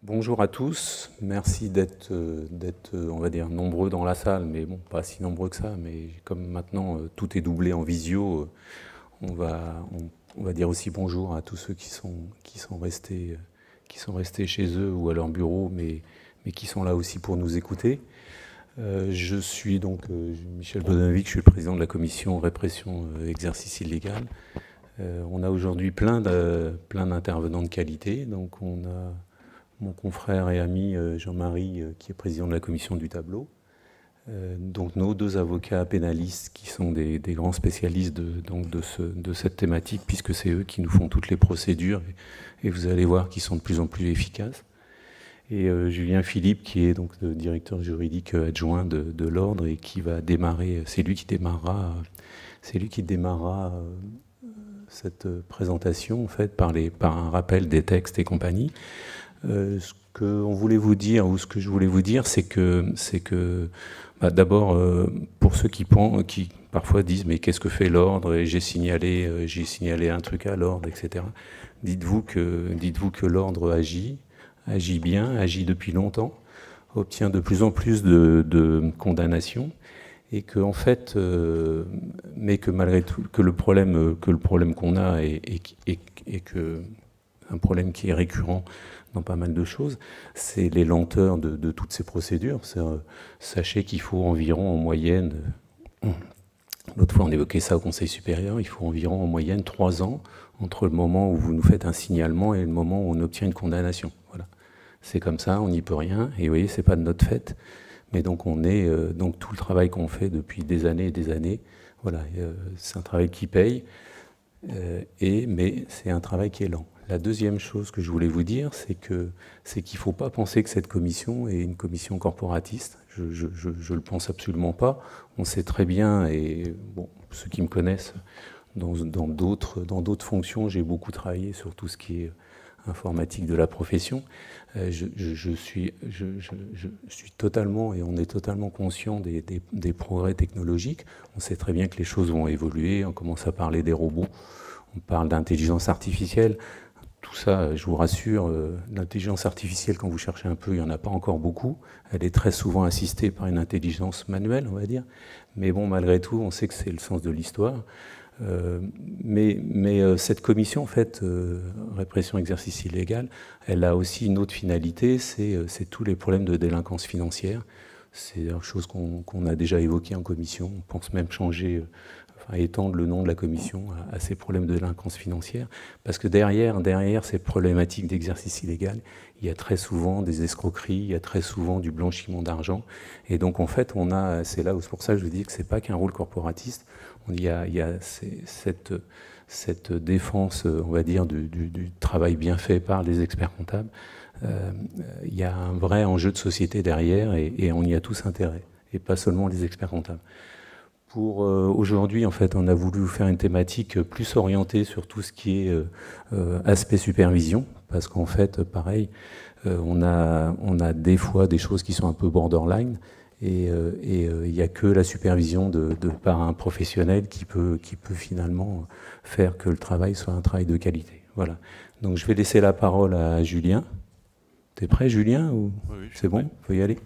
Bonjour à tous, merci d'être, on va dire, nombreux dans la salle, mais bon, pas si nombreux que ça, mais comme maintenant tout est doublé en visio, on va dire aussi bonjour à tous ceux qui sont restés chez eux ou à leur bureau, mais qui sont là aussi pour nous écouter. Je suis donc Michel Bodonovic, je suis le président de la commission répression exercice illégal. On a aujourd'hui plein d'intervenants de qualité, donc on a mon confrère et ami Jean-Marie, qui est président de la commission du tableau. Donc nos deux avocats pénalistes qui sont des grands spécialistes de cette thématique, puisque c'est eux qui nous font toutes les procédures, et vous allez voir qu'ils sont de plus en plus efficaces. Et Julien Philippe, qui est donc le directeur juridique adjoint de l'ordre et qui va démarrer, c'est lui qui démarrera cette présentation en fait par un rappel des textes et compagnie. Ce qu'on voulait vous dire, ou ce que je voulais vous dire, c'est que d'abord, pour ceux qui parfois disent mais qu'est-ce que fait l'ordre, et j'ai signalé un truc à l'ordre, etc. Dites-vous que l'ordre agit bien, agit depuis longtemps, obtient de plus en plus de condamnations, et que en fait, mais que malgré tout, que le problème qu'on a et que un problème qui est récurrent dans pas mal de choses, c'est les lenteurs de toutes ces procédures. Sachez qu'il faut environ en moyenne, l'autre fois on évoquait ça au Conseil supérieur, il faut environ en moyenne 3 ans entre le moment où vous nous faites un signalement et le moment où on obtient une condamnation. Voilà. C'est comme ça, on n'y peut rien, et vous voyez, c'est pas de notre fait. Mais donc donc tout le travail qu'on fait depuis des années et des années, voilà, c'est un travail qui paye, mais c'est un travail qui est lent. La deuxième chose que je voulais vous dire, c'est qu'il ne faut pas penser que cette commission est une commission corporatiste. Je le pense absolument pas. On sait très bien, et bon, ceux qui me connaissent dans d'autres fonctions, j'ai beaucoup travaillé sur tout ce qui est informatique de la profession. Je suis totalement, et on est totalement conscient des progrès technologiques. On sait très bien que les choses vont évoluer. On commence à parler des robots. On parle d'intelligence artificielle. Tout ça, je vous rassure, l'intelligence artificielle, quand vous cherchez un peu, il n'y en a pas encore beaucoup. Elle est très souvent assistée par une intelligence manuelle, on va dire. Mais bon, malgré tout, on sait que c'est le sens de l'histoire. Mais cette commission, en fait, répression exercice illégal, elle a aussi une autre finalité, c'est tous les problèmes de délinquance financière. C'est une chose qu'on a déjà évoquée en commission. On pense même changer, étendre le nom de la commission à ces problèmes de délinquance financière, parce que derrière ces problématiques d'exercice illégal, il y a très souvent des escroqueries, il y a très souvent du blanchiment d'argent, et donc en fait c'est là où c'est pour ça que je vous dis que c'est pas qu'un rôle corporatiste. Il y a cette défense, on va dire, du travail bien fait par les experts comptables. Il y a un vrai enjeu de société derrière, et on y a tous intérêt, et pas seulement les experts comptables. Pour aujourd'hui, en fait, on a voulu vous faire une thématique plus orientée sur tout ce qui est aspect supervision, parce qu'en fait, pareil, on a des fois des choses qui sont un peu borderline, et il n'y a que la supervision par un professionnel qui peut finalement faire que le travail soit un travail de qualité. Voilà. Donc je vais laisser la parole à Julien. T'es prêt, Julien, ou Oui, c'est bon, faut y aller?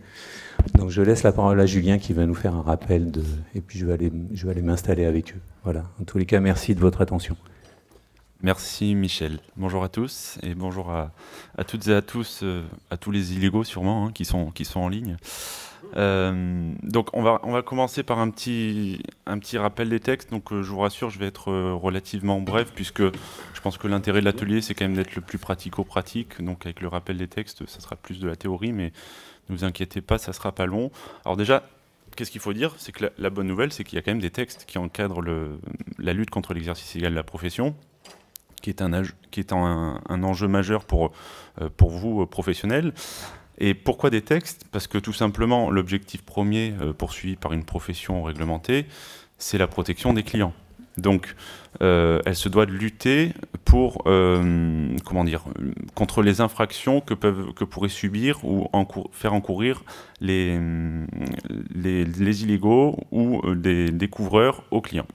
Donc je laisse la parole à Julien qui va nous faire un rappel et puis je vais aller m'installer avec eux. Voilà. En tous les cas, merci de votre attention. Merci Michel. Bonjour à tous et bonjour à toutes et à tous, à tous les illégaux sûrement qui sont en ligne. Donc on va commencer par un petit rappel des textes. Donc je vous rassure, je vais être relativement bref puisque je pense que l'intérêt de l'atelier c'est quand même d'être le plus pratico-pratique. Donc avec le rappel des textes, ça sera plus de la théorie, mais ne vous inquiétez pas, ça sera pas long. Alors déjà, qu'est-ce qu'il faut dire? C'est que la bonne nouvelle, c'est qu'il y a quand même des textes qui encadrent la lutte contre l'exercice illégal de la profession, qui est un enjeu majeur pour vous, professionnels. Et pourquoi des textes? Parce que tout simplement, l'objectif premier poursuivi par une profession réglementée, c'est la protection des clients. Donc, elle se doit de lutter pour, contre les infractions que pourraient subir ou faire encourir les illégaux ou des découvreurs aux clients.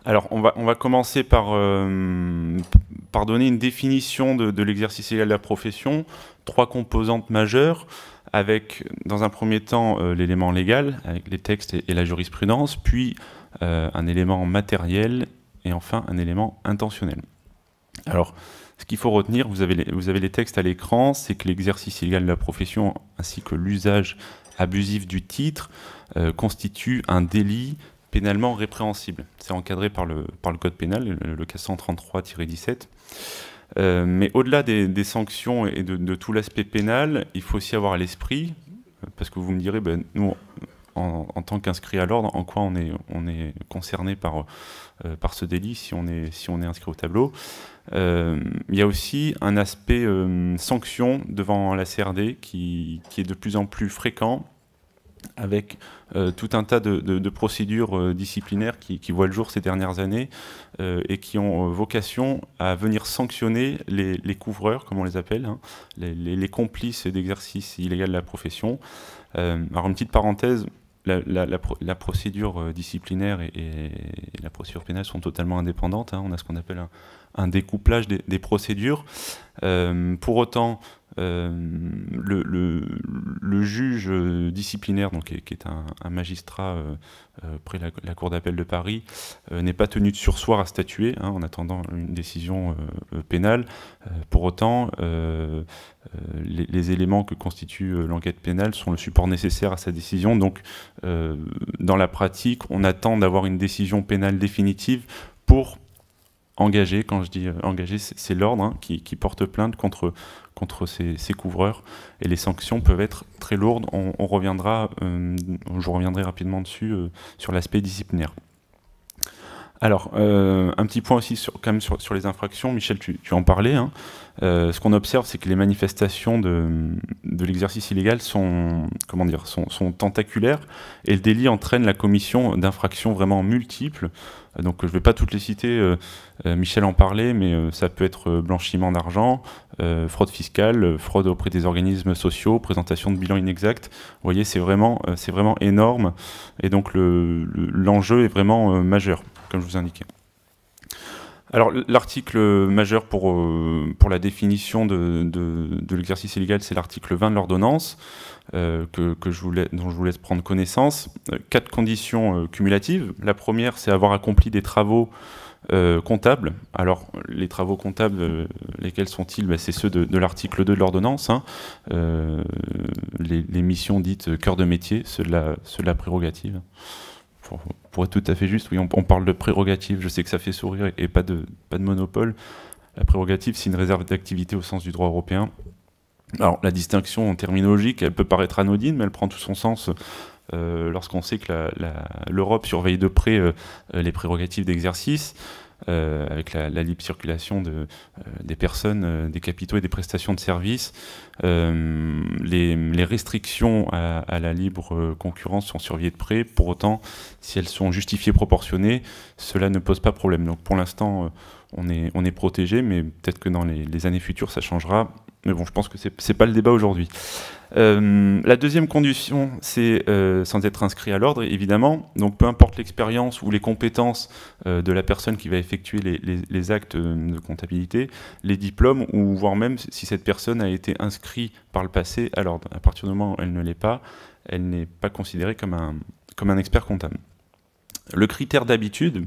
Alors, on va commencer par donner une définition de l'exercice illégal de la profession. 3 composantes majeures, avec, dans un premier temps, l'élément légal, avec les textes et la jurisprudence, puis un élément matériel, et enfin un élément intentionnel. Alors, ce qu'il faut retenir, vous avez les textes à l'écran, c'est que l'exercice illégal de la profession, ainsi que l'usage abusif du titre, constitue un délit pénalement répréhensible. C'est encadré par le Code pénal, le cas 133-17. Mais au-delà des sanctions et de tout l'aspect pénal, il faut aussi avoir à l'esprit, parce que vous me direz, nous, en tant qu'inscrit à l'ordre, en quoi on est concerné par ce délit si on est inscrit au tableau. Il y a aussi un aspect sanction devant la CRD qui est de plus en plus fréquent, avec tout un tas de procédures disciplinaires qui voient le jour ces dernières années et qui ont vocation à venir sanctionner les couvreurs, comme on les appelle, hein, les complices d'exercice illégal de la profession. Alors une petite parenthèse, la procédure disciplinaire et la procédure pénale sont totalement indépendantes, hein. On a ce qu'on appelle un découplage des procédures. Pour autant, le juge disciplinaire, donc, qui est un magistrat près la Cour d'appel de Paris, n'est pas tenu de surseoir à statuer, hein, en attendant une décision pénale. Pour autant, les éléments que constitue l'enquête pénale sont le support nécessaire à sa décision. Donc, dans la pratique, on attend d'avoir une décision pénale définitive pour engager. Quand je dis engager, c'est l'ordre, hein, qui porte plainte contre ces couvreurs, et les sanctions peuvent être très lourdes. Je reviendrai rapidement dessus sur l'aspect disciplinaire. Alors, un petit point aussi quand même sur les infractions. Michel, tu en parlais, hein. Ce qu'on observe, c'est que les manifestations de l'exercice illégal sont tentaculaires, et le délit entraîne la commission d'infractions vraiment multiples. Donc je ne vais pas toutes les citer, Michel en parlait, mais ça peut être blanchiment d'argent, fraude fiscale, fraude auprès des organismes sociaux, présentation de bilan inexact. Vous voyez, c'est vraiment énorme, et donc l'enjeu est vraiment majeur, comme je vous indiquais. Alors l'article majeur pour la définition de l'exercice illégal, c'est l'article 20 de l'ordonnance, dont je vous laisse prendre connaissance. 4 conditions cumulatives. La première, c'est avoir accompli des travaux comptables. Alors les travaux comptables, lesquels sont-ils? C'est ceux de l'article 2 de l'ordonnance, hein. Les missions dites cœur de métier, ceux de la prérogative. Pour être tout à fait juste, oui, on parle de prérogative, je sais que ça fait sourire, et pas de monopole. La prérogative, c'est une réserve d'activité au sens du droit européen. Alors, la distinction terminologique, elle peut paraître anodine, mais elle prend tout son sens lorsqu'on sait que l'Europe surveille de près les prérogatives d'exercice, avec la libre circulation des personnes, des capitaux et des prestations de services. Les restrictions à la libre concurrence sont surveillées de près. Pour autant, si elles sont justifiées, proportionnées, cela ne pose pas problème. Donc pour l'instant, on est protégé, mais peut-être que dans les années futures, ça changera. Mais bon, je pense que c'est pas le débat aujourd'hui. La deuxième condition, c'est sans être inscrit à l'ordre, évidemment. Donc peu importe l'expérience ou les compétences de la personne qui va effectuer les actes de comptabilité, les diplômes, ou voire même si cette personne a été inscrite par le passé à l'ordre. À partir du moment où elle ne l'est pas, elle n'est pas considérée comme un expert comptable. Le critère d'habitude,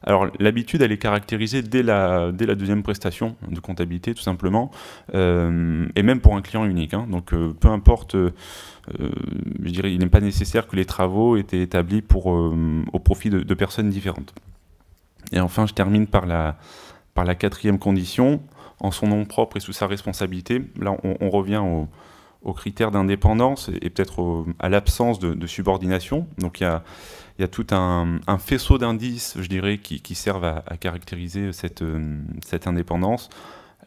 alors l'habitude, elle est caractérisée dès la deuxième prestation de comptabilité, tout simplement, et même pour un client unique, hein. Donc peu importe, je dirais, il n'est pas nécessaire que les travaux étaient établis au profit de personnes différentes. Et enfin, je termine par la 4e condition, en son nom propre et sous sa responsabilité. Là, on revient aux critères d'indépendance et peut-être à l'absence de subordination. Donc il y a tout un faisceau d'indices, je dirais, qui servent à caractériser cette indépendance.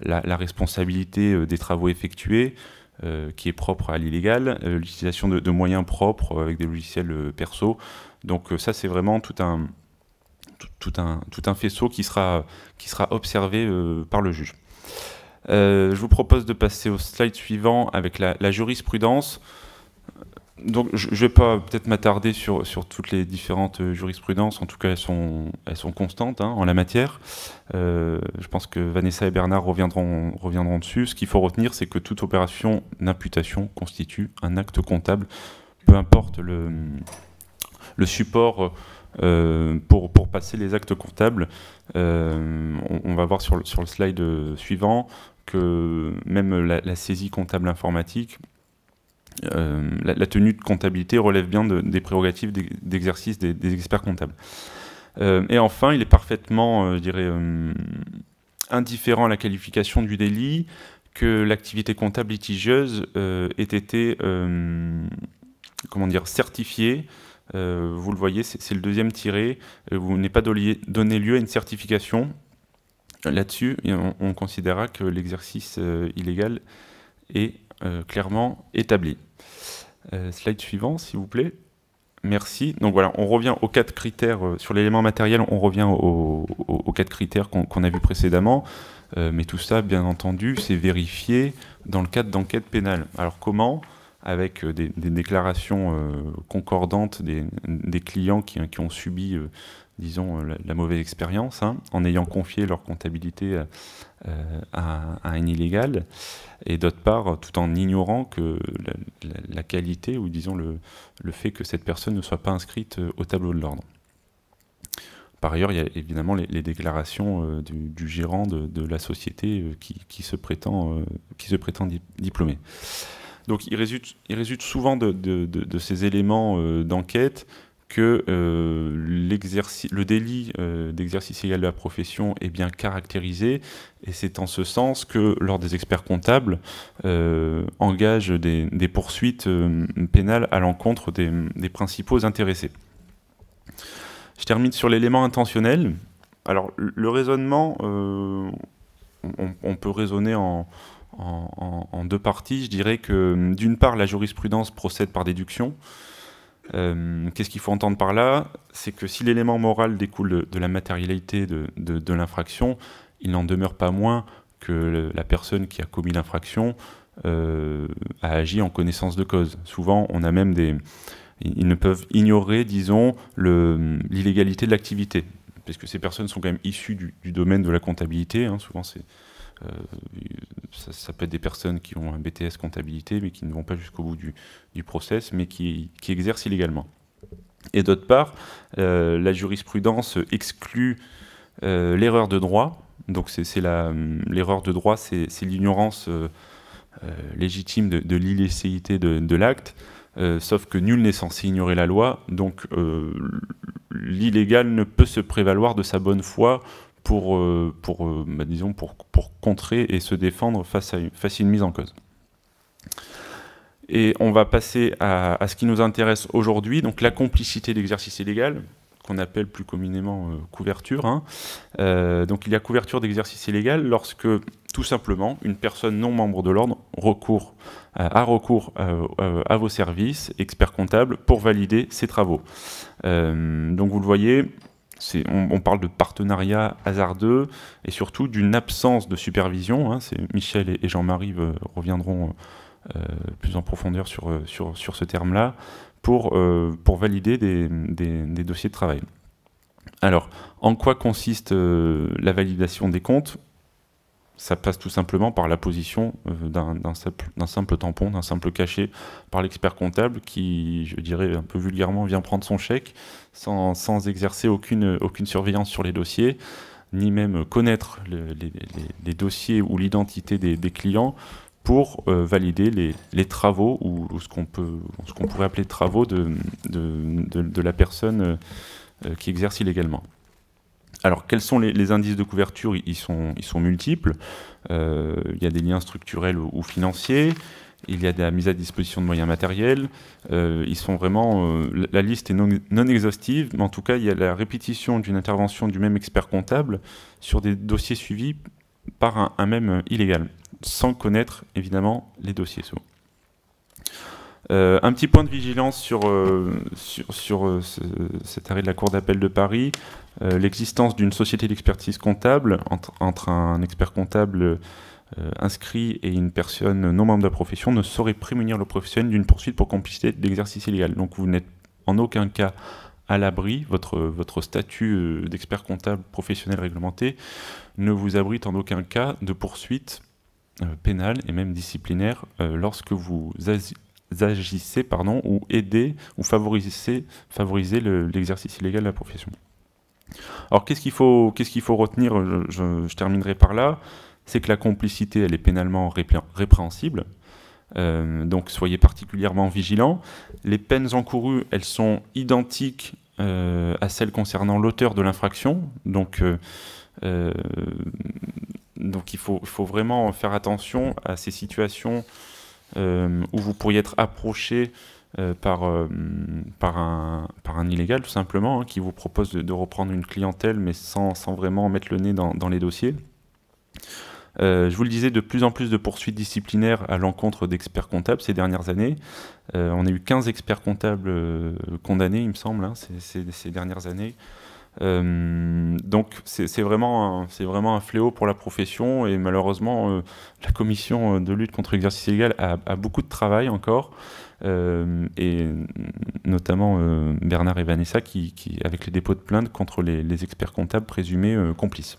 La responsabilité des travaux effectués, qui est propre à l'illégal, l'utilisation de moyens propres avec des logiciels perso. Donc ça, c'est vraiment tout un faisceau qui sera observé par le juge. Je vous propose de passer au slide suivant avec la jurisprudence. Donc, je ne vais pas peut-être m'attarder sur toutes les différentes jurisprudences, en tout cas elles sont constantes en la matière. Je pense que Vanessa et Bernard reviendront dessus. Ce qu'il faut retenir, c'est que toute opération d'imputation constitue un acte comptable, peu importe le support pour passer les actes comptables. On va voir sur le slide suivant que même la saisie comptable informatique, la tenue de comptabilité relève bien des prérogatives d'exercice des experts comptables. Et enfin, il est parfaitement, je dirais, indifférent à la qualification du délit que l'activité comptable litigieuse ait été certifiée. Vous le voyez, c'est le deuxième tiré, vous n'avez pas donné lieu à une certification. Là-dessus, on considérera que l'exercice illégal est clairement établi. Slide suivant, s'il vous plaît. Merci. Donc voilà, on revient aux 4 critères. Sur l'élément matériel, on revient aux 4 critères qu'on a vus précédemment. Mais tout ça, bien entendu, c'est vérifié dans le cadre d'enquête pénale. Alors comment ? Avec des déclarations concordantes des clients qui ont subi, disons, la mauvaise expérience, en ayant confié leur comptabilité à un illégal, et d'autre part, tout en ignorant que la qualité, ou disons le fait que cette personne ne soit pas inscrite au tableau de l'ordre. Par ailleurs, il y a évidemment les déclarations du gérant de la société qui se prétend diplômé. Donc il résulte souvent de ces éléments d'enquête que le délit d'exercice illégal de la profession est bien caractérisé, et c'est en ce sens que, lors des experts comptables, engagent des poursuites pénales à l'encontre des principaux intéressés. Je termine sur l'élément intentionnel. Alors, le raisonnement, on peut raisonner en 2 parties. Je dirais que, d'une part, la jurisprudence procède par déduction. Qu'est-ce qu'il faut entendre par là? C'est que si l'élément moral découle de la matérialité de l'infraction, il n'en demeure pas moins que la personne qui a commis l'infraction a agi en connaissance de cause. Souvent, on a même ils ne peuvent ignorer, disons, l'illégalité de l'activité, parce que ces personnes sont quand même issues du domaine de la comptabilité. Souvent, ça peut être des personnes qui ont un BTS comptabilité, mais qui ne vont pas jusqu'au bout du process, mais qui exercent illégalement. Et d'autre part, la jurisprudence exclut l'erreur de droit. Donc l'erreur de droit, c'est l'ignorance légitime de l'illicéité de l'acte, sauf que nul n'est censé ignorer la loi, donc l'illégal ne peut se prévaloir de sa bonne foi pour contrer et se défendre face à une mise en cause. Et on va passer à ce qui nous intéresse aujourd'hui, donc la complicité d'exercice illégal, qu'on appelle plus communément couverture. Donc il y a couverture d'exercice illégal lorsque, tout simplement, une personne non membre de l'ordre a recours à vos services, experts comptables, pour valider ses travaux. Donc vous le voyez, on parle de partenariat hasardeux et surtout d'une absence de supervision. Michel et Jean-Marie reviendront plus en profondeur sur ce terme-là pour valider des dossiers de travail. Alors, en quoi consiste la validation des comptes? Ça passe tout simplement par l'apposition d'un simple tampon, d'un simple cachet par l'expert comptable qui, je dirais un peu vulgairement, vient prendre son chèque sans exercer aucune surveillance sur les dossiers, ni même connaître les dossiers ou l'identité des clients pour valider les travaux ou ce qu'on pourrait appeler travaux de la personne qui exerce illégalement. Alors, quels sont les indices de couverture? Ils sont multiples. Il y a des liens structurels ou financiers. Il y a de la mise à disposition de moyens matériels. Ils sont vraiment... la liste est non exhaustive, mais en tout cas, il y a la répétition d'une intervention du même expert comptable sur des dossiers suivis par un même illégal, sans connaître, évidemment, les dossiers souvent. Un petit point de vigilance sur cet arrêt de la Cour d'appel de Paris, l'existence d'une société d'expertise comptable entre un expert comptable inscrit et une personne non membre de la profession ne saurait prémunir le professionnel d'une poursuite pour complicité d'exercice illégal. Donc vous n'êtes en aucun cas à l'abri, votre statut d'expert comptable professionnel réglementé ne vous abrite en aucun cas de poursuite pénale et même disciplinaire lorsque vous agissez ou aidez ou favorisez l'exercice illégal de la profession. Alors qu'est-ce qu'il faut retenir, je terminerai par là, c'est que la complicité elle est pénalement répréhensible, donc soyez particulièrement vigilants. Les peines encourues elles sont identiques à celles concernant l'auteur de l'infraction, donc il faut vraiment faire attention à ces situations où vous pourriez être approché par un illégal tout simplement, qui vous propose de reprendre une clientèle mais sans vraiment mettre le nez dans les dossiers. Je vous le disais, de plus en plus de poursuites disciplinaires à l'encontre d'experts comptables ces dernières années. On a eu 15 experts comptables condamnés, il me semble, ces dernières années. Donc c'est vraiment un fléau pour la profession et malheureusement la commission de lutte contre l'exercice illégal a beaucoup de travail encore et notamment Bernard et Vanessa qui avec les dépôts de plainte contre les experts comptables présumés complices.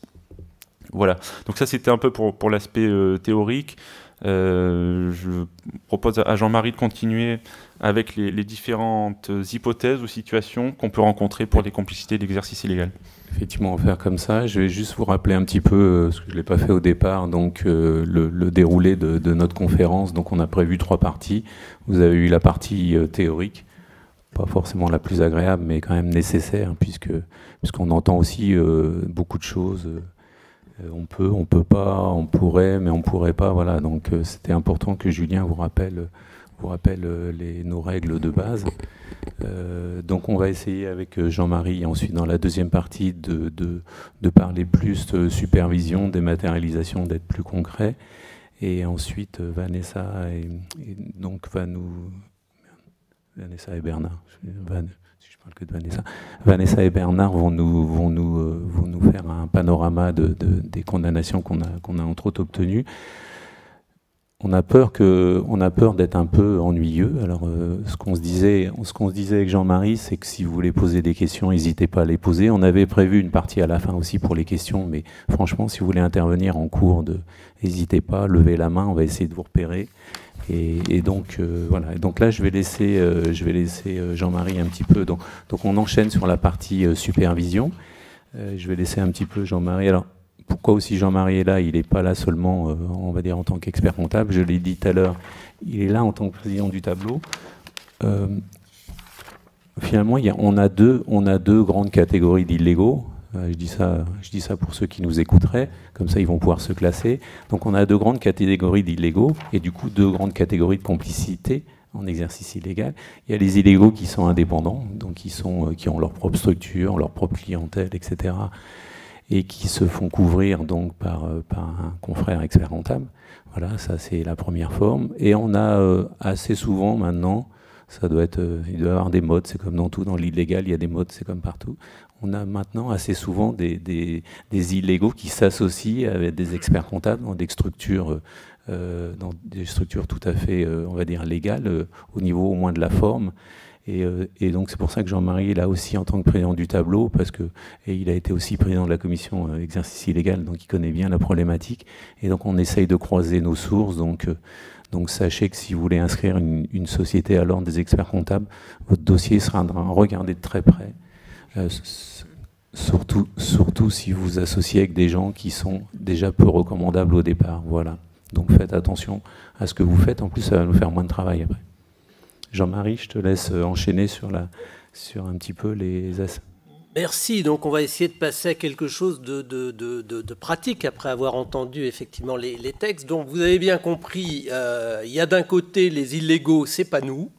Voilà, donc ça c'était un peu pour l'aspect théorique. Je propose à Jean-Marie de continuer avec les différentes hypothèses ou situations qu'on peut rencontrer pour les complicités d'exercice illégal. Effectivement, on va faire comme ça. Je vais juste vous rappeler un petit peu, ce que je ne l'ai pas fait au départ, donc le déroulé de notre conférence. Donc on a prévu 3 parties. Vous avez eu la partie théorique, pas forcément la plus agréable, mais quand même nécessaire, puisqu'on entend aussi beaucoup de choses. On peut pas, on pourrait, mais on pourrait pas. Voilà. Donc c'était important que Julien vous rappelle nos règles de base. Donc on va essayer avec Jean-Marie, ensuite dans la deuxième partie, de parler plus de supervision, dématérialisation, d'être plus concret. Et ensuite Vanessa donc Vanessa et Bernard. Si je parle que de Vanessa. Vanessa et Bernard vont nous faire un panorama des condamnations qu'on a entre autres obtenues. On a peur d'être un peu ennuyeux. Alors, ce qu'on se disait avec Jean-Marie, c'est que si vous voulez poser des questions, n'hésitez pas à les poser. On avait prévu une partie à la fin aussi pour les questions, mais franchement, si vous voulez intervenir en cours, n'hésitez pas, levez la main, on va essayer de vous repérer. Et donc voilà. Et donc là, je vais laisser Jean-Marie un petit peu. Donc on enchaîne sur la partie supervision. Je vais laisser un petit peu Jean-Marie. Alors, pourquoi aussi Jean-Marie est là? Il n'est pas là seulement, on va dire, en tant qu'expert comptable. Je l'ai dit tout à l'heure, il est là en tant que président du tableau. Finalement, on a deux grandes catégories d'illégaux. Je dis ça pour ceux qui nous écouteraient, comme ça ils vont pouvoir se classer. Donc on a 2 grandes catégories d'illégaux et du coup 2 grandes catégories de complicité en exercice illégal. Il y a les illégaux qui sont indépendants, donc qui ont leur propre structure, leur propre clientèle, etc. et qui se font couvrir donc par un confrère expert comptable. Voilà, ça c'est la première forme. Et on a assez souvent maintenant, il doit y avoir des modes, c'est comme dans tout, dans l'illégal, il y a des modes, c'est comme partout. On a maintenant assez souvent des illégaux qui s'associent avec des experts comptables dans des structures tout à fait, on va dire, légales, au niveau au moins de la forme. Et donc c'est pour ça que Jean-Marie est là aussi en tant que président du tableau, et il a été aussi président de la commission exercice illégal, donc il connaît bien la problématique. Et donc on essaye de croiser nos sources. Donc sachez que si vous voulez inscrire une société à l'ordre des experts comptables, votre dossier sera regardé de très près. Surtout si vous associez avec des gens qui sont déjà peu recommandables au départ. Voilà. Donc faites attention à ce que vous faites. En plus, ça va nous faire moins de travail après. Jean-Marie, je te laisse enchaîner sur un petit peu les aspects. Merci. Donc, on va essayer de passer à quelque chose de pratique après avoir entendu effectivement les textes. Donc, vous avez bien compris, il y a d'un côté les illégaux, c'est pas nous.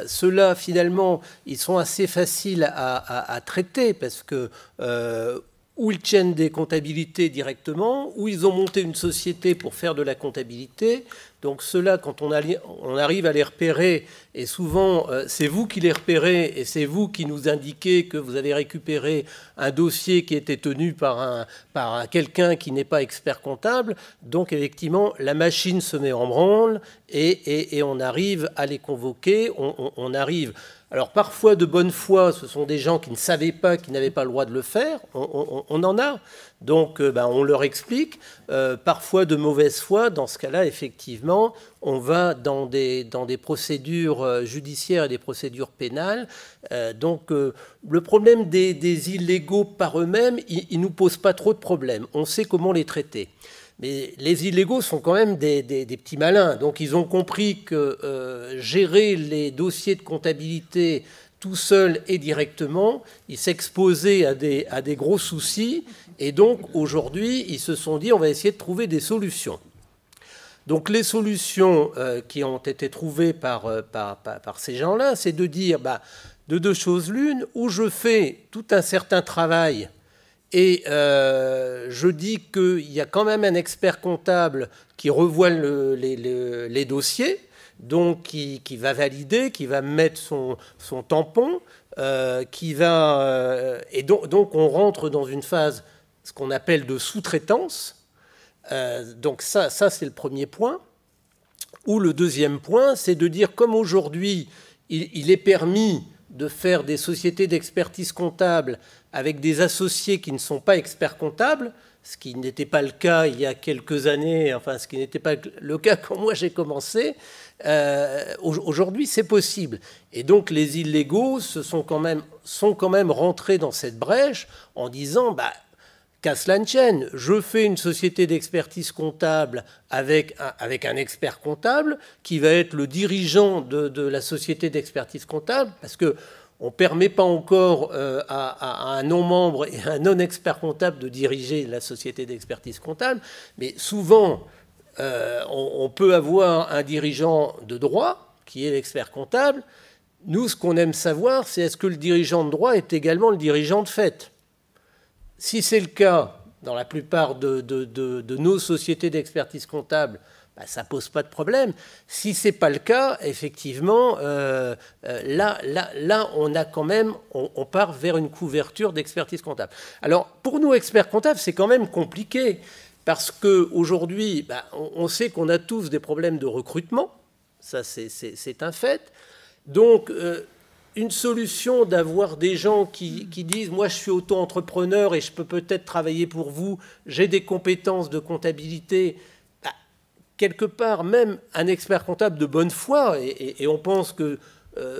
Ceux-là, finalement, ils sont assez faciles à traiter parce que ou ils tiennent des comptabilités directement, ou ils ont monté une société pour faire de la comptabilité. Donc ceux-là, quand on arrive à les repérer, et souvent c'est vous qui les repérez, et c'est vous qui nous indiquez que vous avez récupéré un dossier qui était tenu par quelqu'un qui n'est pas expert comptable, donc effectivement la machine se met en branle, et on arrive à les convoquer, on arrive... Alors parfois de bonne foi, ce sont des gens qui ne savaient pas, qui n'avaient pas le droit de le faire, on en a, donc on leur explique. Parfois de mauvaise foi, dans ce cas-là, effectivement, on va dans des procédures judiciaires et des procédures pénales. Donc le problème des illégaux par eux-mêmes, ils ne nous posent pas trop de problèmes, on sait comment les traiter. Mais les illégaux sont quand même des petits malins. Donc ils ont compris que gérer les dossiers de comptabilité tout seul et directement, ils s'exposaient à des gros soucis. Et donc aujourd'hui, ils se sont dit on va essayer de trouver des solutions. Donc les solutions qui ont été trouvées par ces gens-là, c'est de dire de deux choses l'une, où je fais tout un certain travail et je dis qu'il y a quand même un expert comptable qui revoit les dossiers, donc qui va valider, qui va mettre son tampon, et donc on rentre dans une phase, ce qu'on appelle de sous-traitance. Donc ça c'est le premier point. Ou le deuxième point, c'est de dire, comme aujourd'hui, il est permis de faire des sociétés d'expertise comptable avec des associés qui ne sont pas experts comptables, ce qui n'était pas le cas il y a quelques années, enfin ce qui n'était pas le cas quand moi j'ai commencé. Aujourd'hui, c'est possible. Et donc les illégaux sont quand même rentrés dans cette brèche en disant qu'à cela ne tienne, je fais une société d'expertise comptable avec un expert comptable qui va être le dirigeant de la société d'expertise comptable, parce qu'on ne permet pas encore à un non-membre et à un non-expert comptable de diriger la société d'expertise comptable, mais souvent, on peut avoir un dirigeant de droit qui est l'expert comptable. Nous, ce qu'on aime savoir, c'est est-ce que le dirigeant de droit est également le dirigeant de fait. Si c'est le cas, dans la plupart de nos sociétés d'expertise comptable, ça ne pose pas de problème. Si ce n'est pas le cas, effectivement, là, on part vers une couverture d'expertise comptable. Alors, pour nous, experts comptables, c'est quand même compliqué, parce qu'aujourd'hui, on sait qu'on a tous des problèmes de recrutement, ça c'est un fait. Donc, une solution d'avoir des gens qui disent « moi je suis auto-entrepreneur et je peux peut-être travailler pour vous, j'ai des compétences de comptabilité », quelque part, même un expert comptable de bonne foi, et on pense que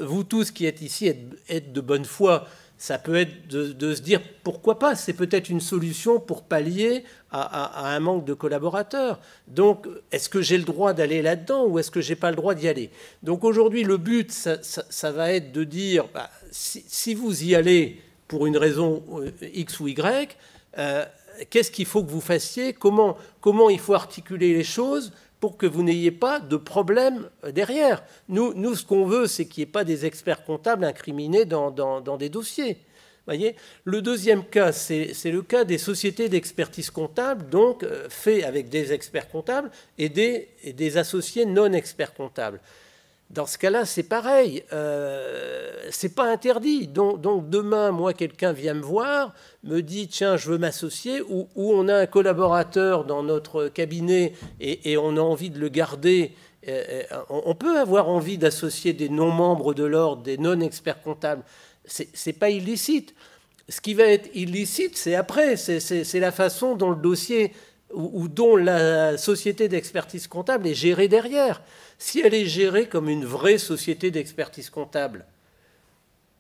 vous tous qui êtes ici êtes de bonne foi, ça peut être de se dire pourquoi pas, c'est peut-être une solution pour pallier à un manque de collaborateurs. Donc, est-ce que j'ai le droit d'aller là-dedans ou est-ce que je n'ai pas le droit d'y aller? Donc aujourd'hui, le but, ça va être de dire, si vous y allez pour une raison X ou Y, qu'est-ce qu'il faut que vous fassiez? Comment il faut articuler les choses pour que vous n'ayez pas de problème derrière. Nous, ce qu'on veut, c'est qu'il n'y ait pas des experts comptables incriminés dans des dossiers. Voyez, le deuxième cas, c'est le cas des sociétés d'expertise comptable, donc fait avec des experts comptables et des associés non experts comptables. Dans ce cas-là, c'est pareil, c'est pas interdit. Donc demain, moi, quelqu'un vient me voir, me dit « tiens, je veux m'associer » ou on a un collaborateur dans notre cabinet et on a envie de le garder. On peut avoir envie d'associer des non-membres de l'ordre, des non-experts comptables. C'est pas illicite. Ce qui va être illicite, c'est après, c'est la façon dont le dossier ou dont la société d'expertise comptable est gérée derrière. Si elle est gérée comme une vraie société d'expertise comptable,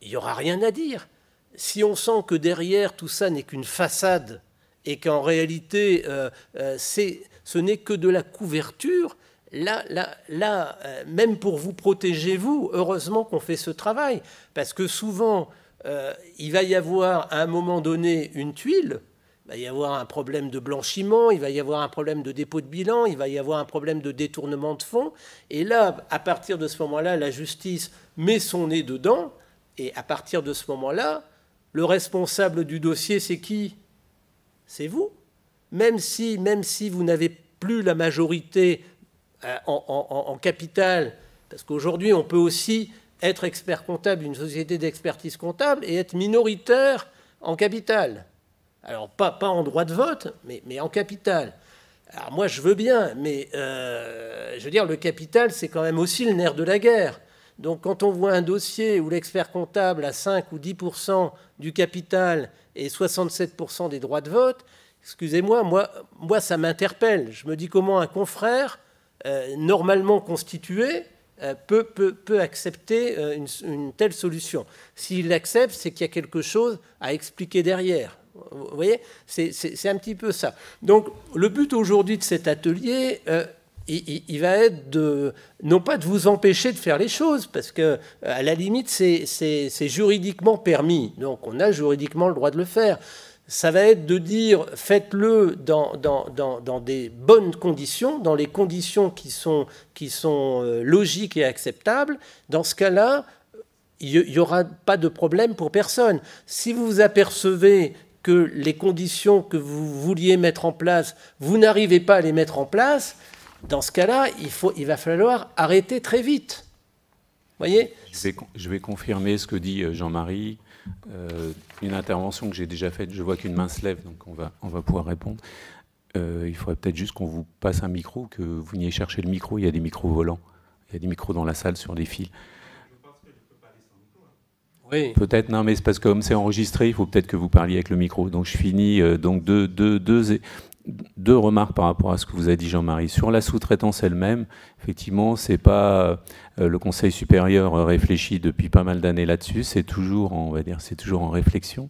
il n'y aura rien à dire. Si on sent que derrière tout ça n'est qu'une façade et qu'en réalité ce n'est que de la couverture, là, même pour vous protéger, vous, heureusement qu'on fait ce travail. Parce que souvent, il va y avoir à un moment donné une tuile, il va y avoir un problème de blanchiment, il va y avoir un problème de dépôt de bilan, il va y avoir un problème de détournement de fonds. Et là, à partir de ce moment-là, la justice met son nez dedans. Et à partir de ce moment-là, le responsable du dossier, c'est qui? c'est vous. Même si vous n'avez plus la majorité en capital, parce qu'aujourd'hui, on peut aussi être expert comptable d'une société d'expertise comptable et être minoritaire en capital. Alors, pas en droit de vote, mais en capital. Alors, moi, je veux bien, mais je veux dire, le capital, c'est quand même aussi le nerf de la guerre. Donc, quand on voit un dossier où l'expert comptable a 5 ou 10% du capital et 67% des droits de vote, excusez-moi, moi, ça m'interpelle. Je me dis comment un confrère, normalement constitué, peut accepter une telle solution. S'il l'accepte, c'est qu'il y a quelque chose à expliquer derrière. Vous voyez, c'est un petit peu ça. Donc, le but aujourd'hui de cet atelier, il va être non pas de vous empêcher de faire les choses, parce que à la limite, c'est juridiquement permis. Donc, on a juridiquement le droit de le faire. Ça va être de dire, faites-le dans des bonnes conditions, dans les conditions qui sont logiques et acceptables. Dans ce cas-là, il n'y aura pas de problème pour personne. Si vous vous apercevez que les conditions que vous vouliez mettre en place, vous n'arrivez pas à les mettre en place, dans ce cas-là, il va falloir arrêter très vite. Vous voyez ? Je vais confirmer ce que dit Jean-Marie. Une intervention que j'ai déjà faite, je vois qu'une main se lève, donc on va pouvoir répondre. Il faudrait peut-être juste qu'on vous passe un micro, que vous veniez chercher le micro. Il y a des micros volants. Il y a des micros dans la salle sur des fils. Oui. Peut-être, non, mais c'est parce que comme c'est enregistré, il faut peut-être que vous parliez avec le micro. Donc je finis. Donc deux remarques par rapport à ce que vous a dit Jean-Marie. Sur la sous-traitance elle-même, effectivement, c'est pas le Conseil supérieur réfléchit depuis pas mal d'années là-dessus. C'est toujours, on va dire, c'est toujours en réflexion.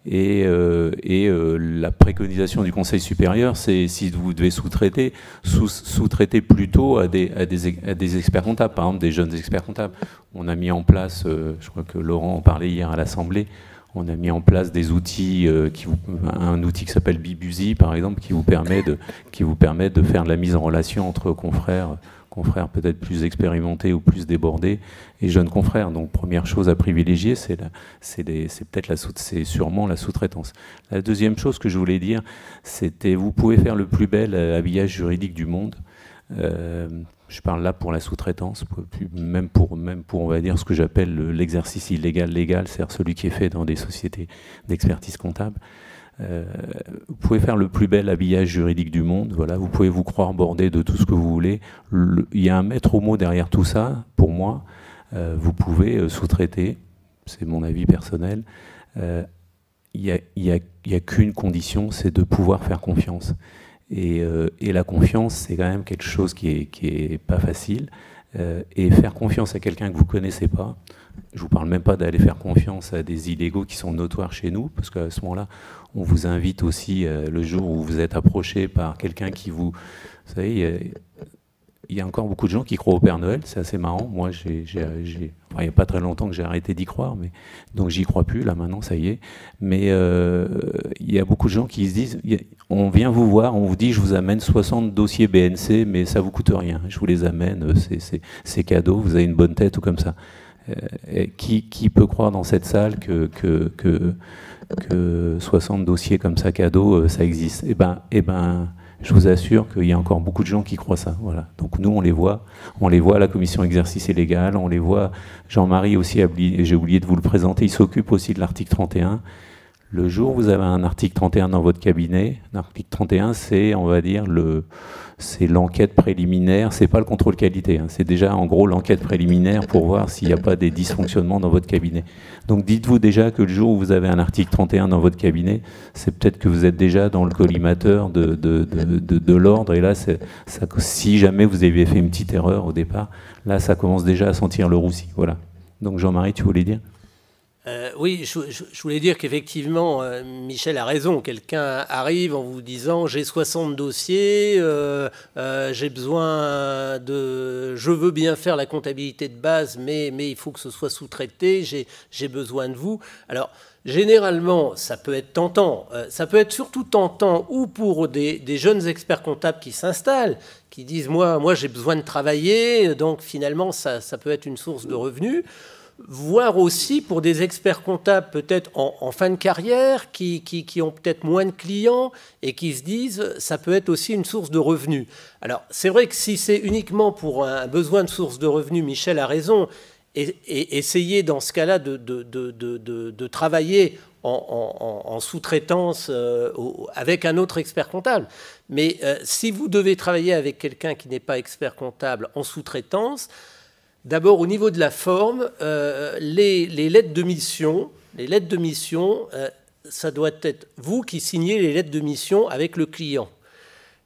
Et la préconisation du Conseil supérieur, c'est si vous devez sous-traiter, sous-traiter plutôt à des experts comptables, par exemple des jeunes experts comptables. On a mis en place, je crois que Laurent en parlait hier à l'Assemblée, on a mis en place des outils, un outil qui s'appelle Bibuzi, par exemple, qui vous permet de faire de la mise en relation entre confrères peut-être plus expérimentés ou plus débordés et jeunes confrères. Donc première chose à privilégier, c'est sûrement la sous-traitance. La deuxième chose que je voulais dire, c'était vous pouvez faire le plus bel habillage juridique du monde. Je parle là pour la sous-traitance, même pour on va dire ce que j'appelle l'exercice illégal légal, c'est-à-dire celui qui est fait dans des sociétés d'expertise comptable. Vous pouvez faire le plus bel habillage juridique du monde, voilà, vous pouvez vous croire bordé de tout ce que vous voulez. Il y a un maître mot derrière tout ça, pour moi. Vous pouvez sous-traiter, c'est mon avis personnel. Il y a qu'une condition, c'est de pouvoir faire confiance. Et la confiance, c'est quand même quelque chose qui est pas facile. Et faire confiance à quelqu'un que vous connaissez pas, je vous parle même pas d'aller faire confiance à des illégaux qui sont notoires chez nous, parce qu'à ce moment-là, on vous invite aussi, le jour où vous êtes approché par quelqu'un qui vous... Vous savez, il y a encore beaucoup de gens qui croient au Père Noël, c'est assez marrant. Moi, il n'y a pas très longtemps que j'ai arrêté d'y croire, donc j'y crois plus, là maintenant, ça y est. Mais il y a beaucoup de gens qui se disent, on vient vous voir, on vous dit, je vous amène 60 dossiers BNC, mais ça vous coûte rien, je vous les amène, c'est cadeau, vous avez une bonne tête ou comme ça. Qui peut croire dans cette salle que 60 dossiers comme ça cadeau, ça existe? Eh ben, je vous assure qu'il y a encore beaucoup de gens qui croient ça. Voilà. Donc nous, on les voit à la commission exercice illégal, on les voit. Jean-Marie aussi, j'ai oublié de vous le présenter, il s'occupe aussi de l'article 31. Le jour où vous avez un article 31 dans votre cabinet, l'article 31, c'est, on va dire, c'est l'enquête préliminaire, c'est pas le contrôle qualité, hein, c'est déjà en gros l'enquête préliminaire pour voir s'il n'y a pas des dysfonctionnements dans votre cabinet. Donc dites-vous déjà que le jour où vous avez un article 31 dans votre cabinet, c'est peut-être que vous êtes déjà dans le collimateur de l'ordre, et là, si jamais vous aviez fait une petite erreur au départ, là ça commence déjà à sentir le roussi. Voilà. Donc Jean-Marie, tu voulais dire ? Oui, je voulais dire qu'effectivement, Michel a raison. Quelqu'un arrive en vous disant « j'ai 60 dossiers, j'ai besoin de... Je veux bien faire la comptabilité de base, mais il faut que ce soit sous-traité, j'ai besoin de vous. » Alors, généralement, ça peut être tentant. Ça peut être surtout tentant ou pour des jeunes experts comptables qui s'installent, qui disent « moi j'ai besoin de travailler, donc finalement, ça peut être une source de revenus. » voire aussi pour des experts comptables peut-être en fin de carrière, qui ont peut-être moins de clients et qui se disent ça peut être aussi une source de revenus. Alors c'est vrai que si c'est uniquement pour un besoin de source de revenus, Michel a raison, et essayer dans ce cas-là de travailler en sous-traitance avec un autre expert comptable. Mais si vous devez travailler avec quelqu'un qui n'est pas expert comptable en sous-traitance, d'abord au niveau de la forme, les lettres de mission, ça doit être vous qui signez les lettres de mission avec le client.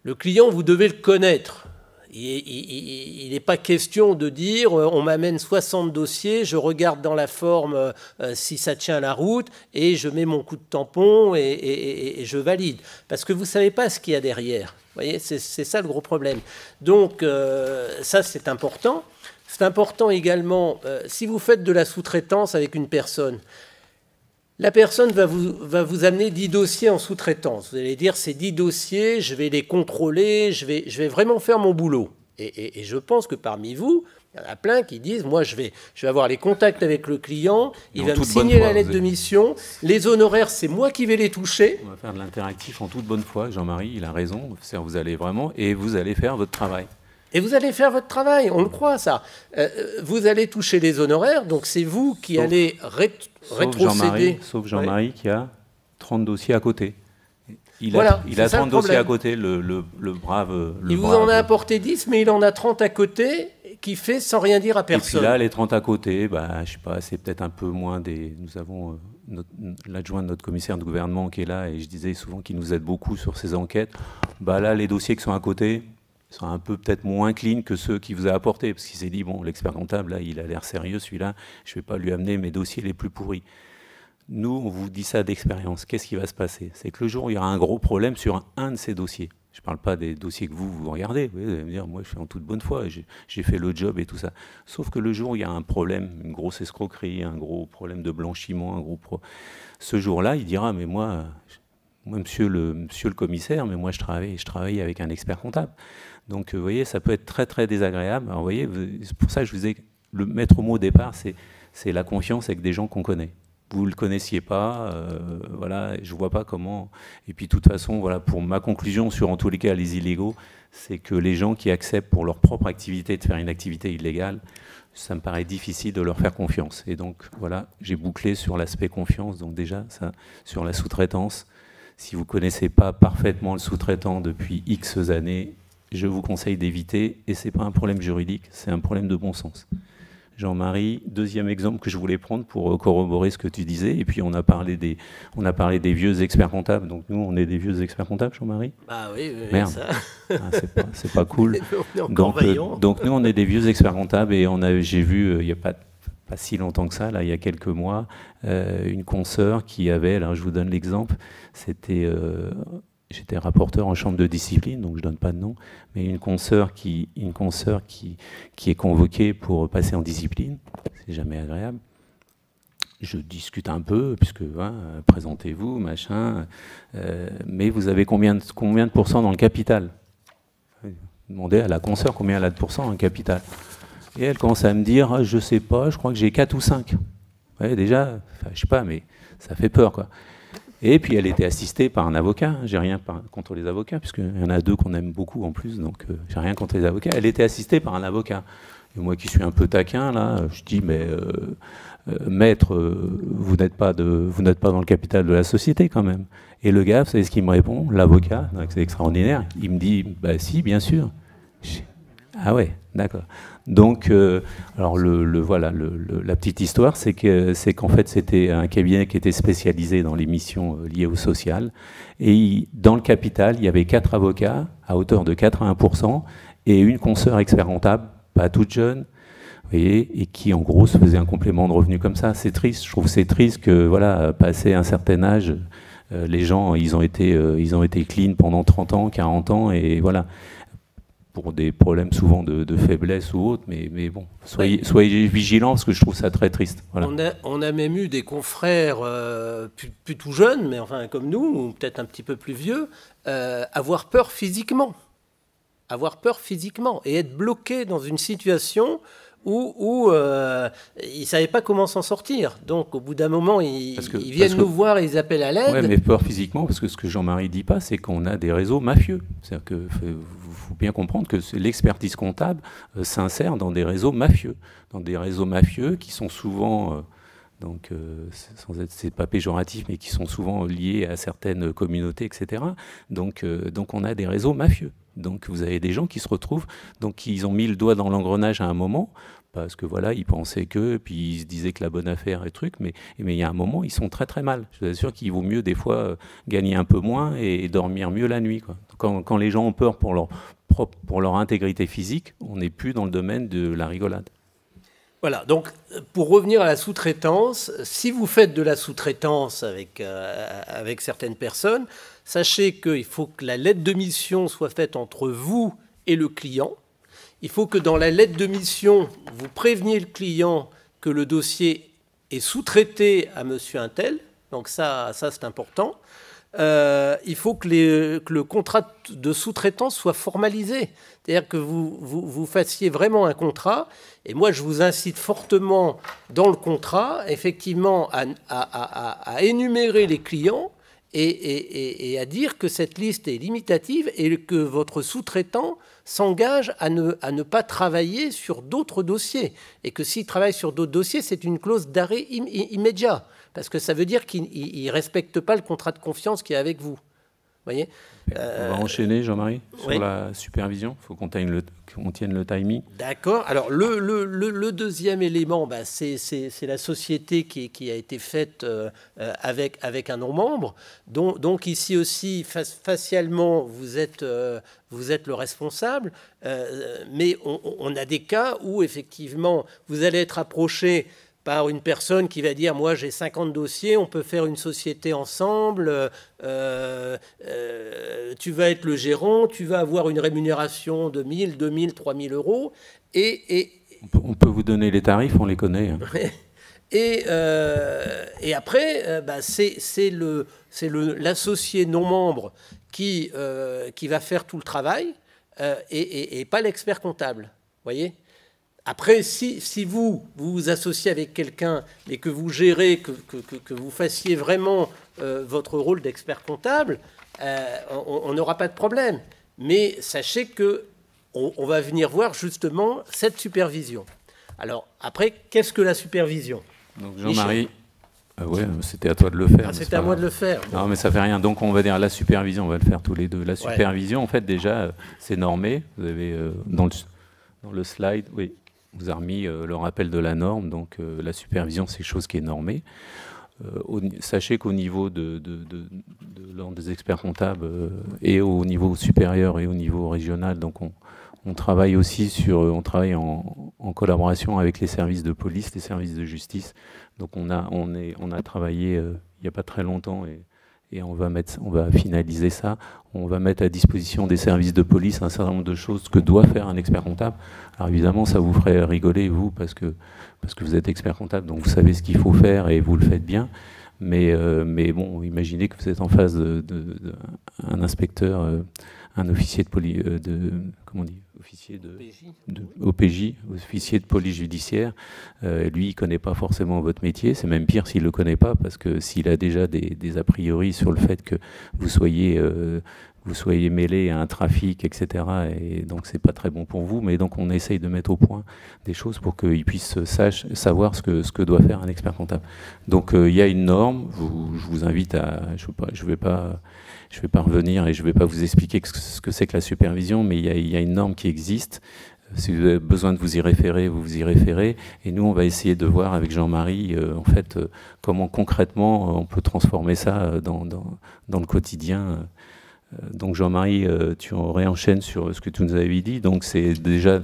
Le client, vous devez le connaître. Il n'est pas question de dire on m'amène 60 dossiers, je regarde dans la forme si ça tient la route et je mets mon coup de tampon et je valide. Parce que vous ne savez pas ce qu'il y a derrière. Vous voyez, c'est ça le gros problème. Donc ça, c'est important. C'est important également, si vous faites de la sous-traitance avec une personne, la personne va vous amener 10 dossiers en sous-traitance. Vous allez dire, ces 10 dossiers, je vais les contrôler, je vais vraiment faire mon boulot. Et je pense que parmi vous, il y en a plein qui disent, moi, je vais avoir les contacts avec le client, il va me signer la lettre de mission, les honoraires, c'est moi qui vais les toucher. On va faire de l'interactif en toute bonne foi, Jean-Marie, il a raison, vous allez vraiment, et vous allez faire votre travail. Et vous allez faire votre travail, on le croit, ça. Vous allez toucher les honoraires, donc c'est vous qui allez rétrocéder. Sauf Jean-Marie qui a 30 dossiers à côté. Il a 30 dossiers à côté, le brave. Il vous en a apporté 10, mais il en a 30 à côté qui fait sans rien dire à personne. Et puis là, les 30 à côté, bah, je sais pas, c'est peut-être un peu moins des... Nous avons l'adjoint de notre commissaire de gouvernement qui est là, et je disais souvent qu'il nous aide beaucoup sur ces enquêtes. Bah, là, les dossiers qui sont à côté sont un peu peut-être moins clean que ceux qu'il vous a apportés, parce qu'il s'est dit, bon, l'expert comptable, là, il a l'air sérieux, celui-là, je ne vais pas lui amener mes dossiers les plus pourris. Nous, on vous dit ça d'expérience. Qu'est-ce qui va se passer? C'est que le jour où il y aura un gros problème sur un de ces dossiers, je ne parle pas des dossiers que vous regardez, vous allez me dire, moi, je fais en toute bonne foi, j'ai fait le job et tout ça. Sauf que le jour où il y a un problème, une grosse escroquerie, un gros problème de blanchiment, ce jour-là, il dira, mais moi, monsieur le commissaire, mais moi, je travaille avec un expert comptable. Donc, vous voyez, ça peut être très, très désagréable. Alors, vous voyez, c'est pour ça que je vous ai... Le maître mot au départ, c'est la confiance avec des gens qu'on connaît. Vous ne le connaissiez pas, voilà, je ne vois pas comment... Et puis, de toute façon, voilà, pour ma conclusion sur, en tous les cas, les illégaux, c'est que les gens qui acceptent pour leur propre activité de faire une activité illégale, ça me paraît difficile de leur faire confiance. Et donc, voilà, j'ai bouclé sur l'aspect confiance. Donc déjà, ça, sur la sous-traitance, si vous ne connaissez pas parfaitement le sous-traitant depuis X années, je vous conseille d'éviter, et ce n'est pas un problème juridique, c'est un problème de bon sens. Jean-Marie, deuxième exemple que je voulais prendre pour corroborer ce que tu disais, et puis on a parlé des vieux experts comptables, donc nous on est des vieux experts comptables, Jean-Marie? Ah oui, merde, ça... c'est pas cool. Donc nous on est des vieux experts comptables, et j'ai vu, il n'y a pas si longtemps que ça, là, il y a quelques mois, une consoeur qui avait, là je vous donne l'exemple, c'était... J'étais rapporteur en chambre de discipline, donc je ne donne pas de nom, mais une consoeur qui est convoquée pour passer en discipline, c'est jamais agréable. Je discute un peu, puisque présentez-vous, machin, mais vous avez combien de pourcents dans le capital? Demandez à la consoeur combien elle a de pourcents dans le capital. Et elle commence à me dire, je ne sais pas, je crois que j'ai 4 ou 5. Ouais, déjà, je ne sais pas, mais ça fait peur, quoi. Et puis elle était assistée par un avocat. J'ai rien contre les avocats, puisqu'il y en a 2 qu'on aime beaucoup en plus, donc j'ai rien contre les avocats. Elle était assistée par un avocat. Et moi qui suis un peu taquin, là, je dis, mais maître, vous n'êtes pas dans le capital de la société quand même. Et le gars, vous savez ce qu'il me répond? L'avocat, c'est extraordinaire, il me dit, bah si, bien sûr. Ah ouais, d'accord. Donc, alors la petite histoire, c'est qu'en fait, c'était un cabinet qui était spécialisé dans les missions liées au social. Et dans le capital, il y avait 4 avocats à hauteur de 81% et une consoeur expert comptable, pas toute jeune, vous voyez, et qui en gros se faisait un complément de revenu comme ça. C'est triste. Je trouve que c'est triste que, voilà, passé un certain âge, les gens, ils ont été clean pendant 30 ans, 40 ans, et voilà. Pour des problèmes souvent de faiblesse ou autre, mais bon, soyez vigilants parce que je trouve ça très triste. Voilà. On a même eu des confrères plus tout jeunes, mais enfin comme nous, ou peut-être un petit peu plus vieux, avoir peur physiquement et être bloqué dans une situation où ils ne savaient pas comment s'en sortir. Donc, au bout d'un moment, ils viennent nous voir et ils appellent à l'aide. Oui, mais peur physiquement, parce que ce que Jean-Marie ne dit pas, c'est qu'on a des réseaux mafieux. C'est-à-dire qu'il faut bien comprendre que l'expertise comptable s'insère dans des réseaux mafieux. Dans des réseaux mafieux qui sont souvent... donc, sans être, c'est pas péjoratif, mais qui sont souvent liés à certaines communautés, etc. Donc on a des réseaux mafieux. Donc, vous avez des gens qui se retrouvent, donc ils ont mis le doigt dans l'engrenage à un moment, parce que voilà, ils pensaient que, puis ils se disaient que la bonne affaire et truc, mais il y a un moment, ils sont très très mal. Je vous assure qu'il vaut mieux des fois gagner un peu moins et dormir mieux la nuit, quoi. Quand les gens ont peur pour leur intégrité physique, on n'est plus dans le domaine de la rigolade. Voilà, donc pour revenir à la sous-traitance, si vous faites de la sous-traitance avec certaines personnes, sachez qu'il faut que la lettre de mission soit faite entre vous et le client. Il faut que dans la lettre de mission, vous préveniez le client que le dossier est sous-traité à monsieur untel. Donc ça c'est important. Il faut que le contrat de sous-traitance soit formalisé. C'est-à-dire que vous fassiez vraiment un contrat. Et moi, je vous incite fortement dans le contrat, effectivement, à énumérer les clients et à dire que cette liste est limitative et que votre sous-traitant s'engage à ne pas travailler sur d'autres dossiers. Et que s'il travaille sur d'autres dossiers, c'est une clause d'arrêt immédiat. Parce que ça veut dire qu'il ne respecte pas le contrat de confiance qui est avec vous. Voyez, on va enchaîner, Jean-Marie, sur la supervision. Il faut qu'on tienne le timing. D'accord. Alors, le deuxième élément, c'est la société qui a été faite avec un non-membre. Donc, ici aussi, facialement, vous êtes le responsable. Mais on a des cas où, effectivement, vous allez être approché par une personne qui va dire « Moi, j'ai 50 dossiers, on peut faire une société ensemble, tu vas être le gérant, tu vas avoir une rémunération de 1000, 2000, 3000 euros. » On peut vous donner les tarifs, on les connaît. Hein. Et après, c'est l'associé non-membre qui va faire tout le travail et pas l'expert comptable. Voyez ? Après, si vous vous associez avec quelqu'un et que vous gérez, que vous fassiez vraiment votre rôle d'expert comptable, on n'aura pas de problème. Mais sachez qu'on va venir voir justement cette supervision. Alors, après, qu'est-ce que la supervision ? Donc Jean-Marie, ouais, c'était à toi de le faire. C'était à moi de le faire. Non, mais ça fait rien. Donc on va dire la supervision, on va le faire tous les deux. La supervision, en fait, déjà, c'est normé. Vous avez dans le slide, oui. Vous avez remis le rappel de la norme, donc la supervision, c'est quelque chose qui est normé. Sachez qu'au niveau de l'ordre des experts comptables et au niveau supérieur et au niveau régional, donc on travaille aussi en collaboration avec les services de police, les services de justice. Donc on a travaillé il n'y a pas très longtemps et on va finaliser ça. On va mettre à disposition des services de police un certain nombre de choses que doit faire un expert comptable. Alors évidemment, ça vous ferait rigoler, vous, parce que vous êtes expert comptable, donc vous savez ce qu'il faut faire et vous le faites bien. Mais bon, imaginez que vous êtes en face d'un inspecteur, un officier de police, comment on dit, officier de OPJ, officier de police judiciaire. Lui, il connaît pas forcément votre métier. C'est même pire s'il le connaît pas, parce que s'il a déjà des a priori sur le fait que vous soyez mêlé à un trafic, etc. Et donc c'est pas très bon pour vous. Mais donc on essaye de mettre au point des choses pour qu'il puisse savoir ce que doit faire un expert comptable. Donc il y a une norme. Je vous invite à, je vais pas revenir et je vais pas vous expliquer ce que c'est que la supervision, mais il y a une norme qui existe. Si vous avez besoin de vous y référer, vous vous y référez. Et nous, on va essayer de voir avec Jean-Marie, en fait, comment concrètement on peut transformer ça dans le quotidien. Donc Jean-Marie, tu réenchaînes sur ce que tu nous avais dit. Donc c'est déjà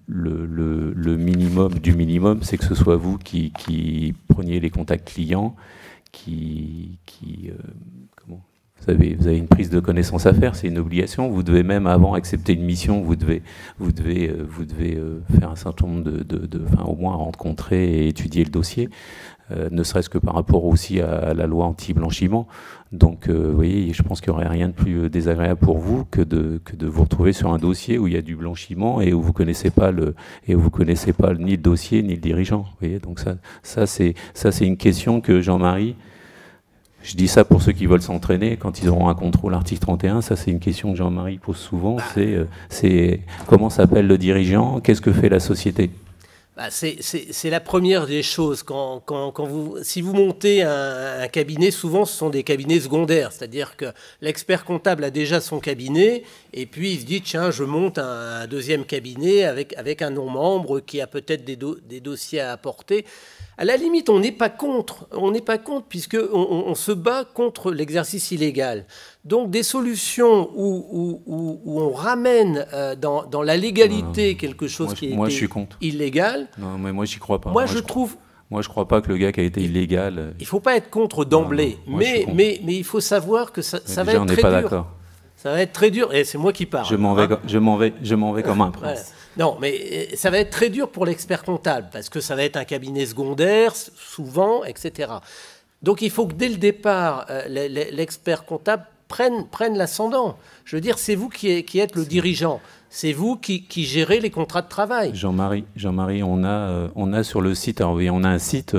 le minimum du minimum, c'est que ce soit vous qui preniez les contacts clients, vous avez une prise de connaissance à faire, c'est une obligation. Vous devez même, avant accepter une mission, vous devez faire un certain nombre au moins rencontrer et étudier le dossier. ne serait-ce que par rapport aussi à la loi anti-blanchiment. Donc, vous voyez, je pense qu'il n'y aurait rien de plus désagréable pour vous que de vous retrouver sur un dossier où il y a du blanchiment et où vous connaissez pas ni le dossier ni le dirigeant. Vous voyez, donc ça c'est une question que Jean-Marie. Je dis ça pour ceux qui veulent s'entraîner, quand ils auront un contrôle article 31, ça c'est une question que Jean-Marie pose souvent, c'est comment s'appelle le dirigeant, qu'est-ce que fait la société ? C'est la première des choses. Si vous montez un cabinet, souvent ce sont des cabinets secondaires, c'est-à-dire que l'expert comptable a déjà son cabinet et puis il se dit tiens, je monte un deuxième cabinet avec un non-membre qui a peut-être des dossiers à apporter. À la limite, on n'est pas contre, puisqu'on se bat contre l'exercice illégal. Donc des solutions où on ramène dans la légalité quelque chose qui est illégal. Non, mais moi j'y crois pas. Moi je trouve. Moi je crois pas que le gars qui a été illégal. Il faut pas être contre d'emblée, mais il faut savoir que ça va être très dur. D'accord. Ça va être très dur, et c'est moi qui parle. Je m'en vais comme un prince. Voilà. Non, mais ça va être très dur pour l'expert comptable, parce que ça va être un cabinet secondaire, souvent, etc. Donc il faut que dès le départ, l'expert comptable prenne l'ascendant. Je veux dire, c'est vous qui êtes le dirigeant. C'est vous qui gérez les contrats de travail. Jean-Marie, on a sur le site, alors oui, on a un site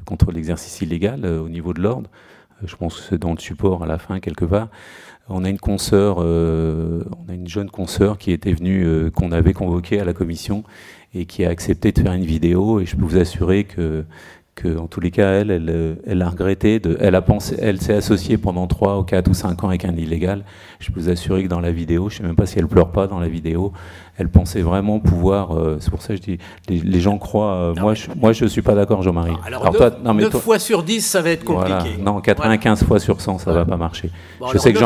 contre l'exercice illégal au niveau de l'ordre. Je pense que c'est dans le support à la fin, quelque part. On a une consoeur, on a une jeune consoeur qui était venue, qu'on avait convoquée à la commission et qui a accepté de faire une vidéo. Et je peux vous assurer que en tous les cas, elle a regretté. Elle s'est associée pendant 3 ou 4 ou 5 ans avec un illégal. Je peux vous assurer que dans la vidéo, je ne sais même pas si elle pleure pas dans la vidéo, elle pensait vraiment pouvoir. C'est pour ça que je dis, les gens croient. Moi, je suis pas d'accord, Jean-Marie. Alors 9 fois sur 10, ça va être compliqué. Voilà. Non, 95 fois sur 100, ça va pas marcher. Bon, je sais que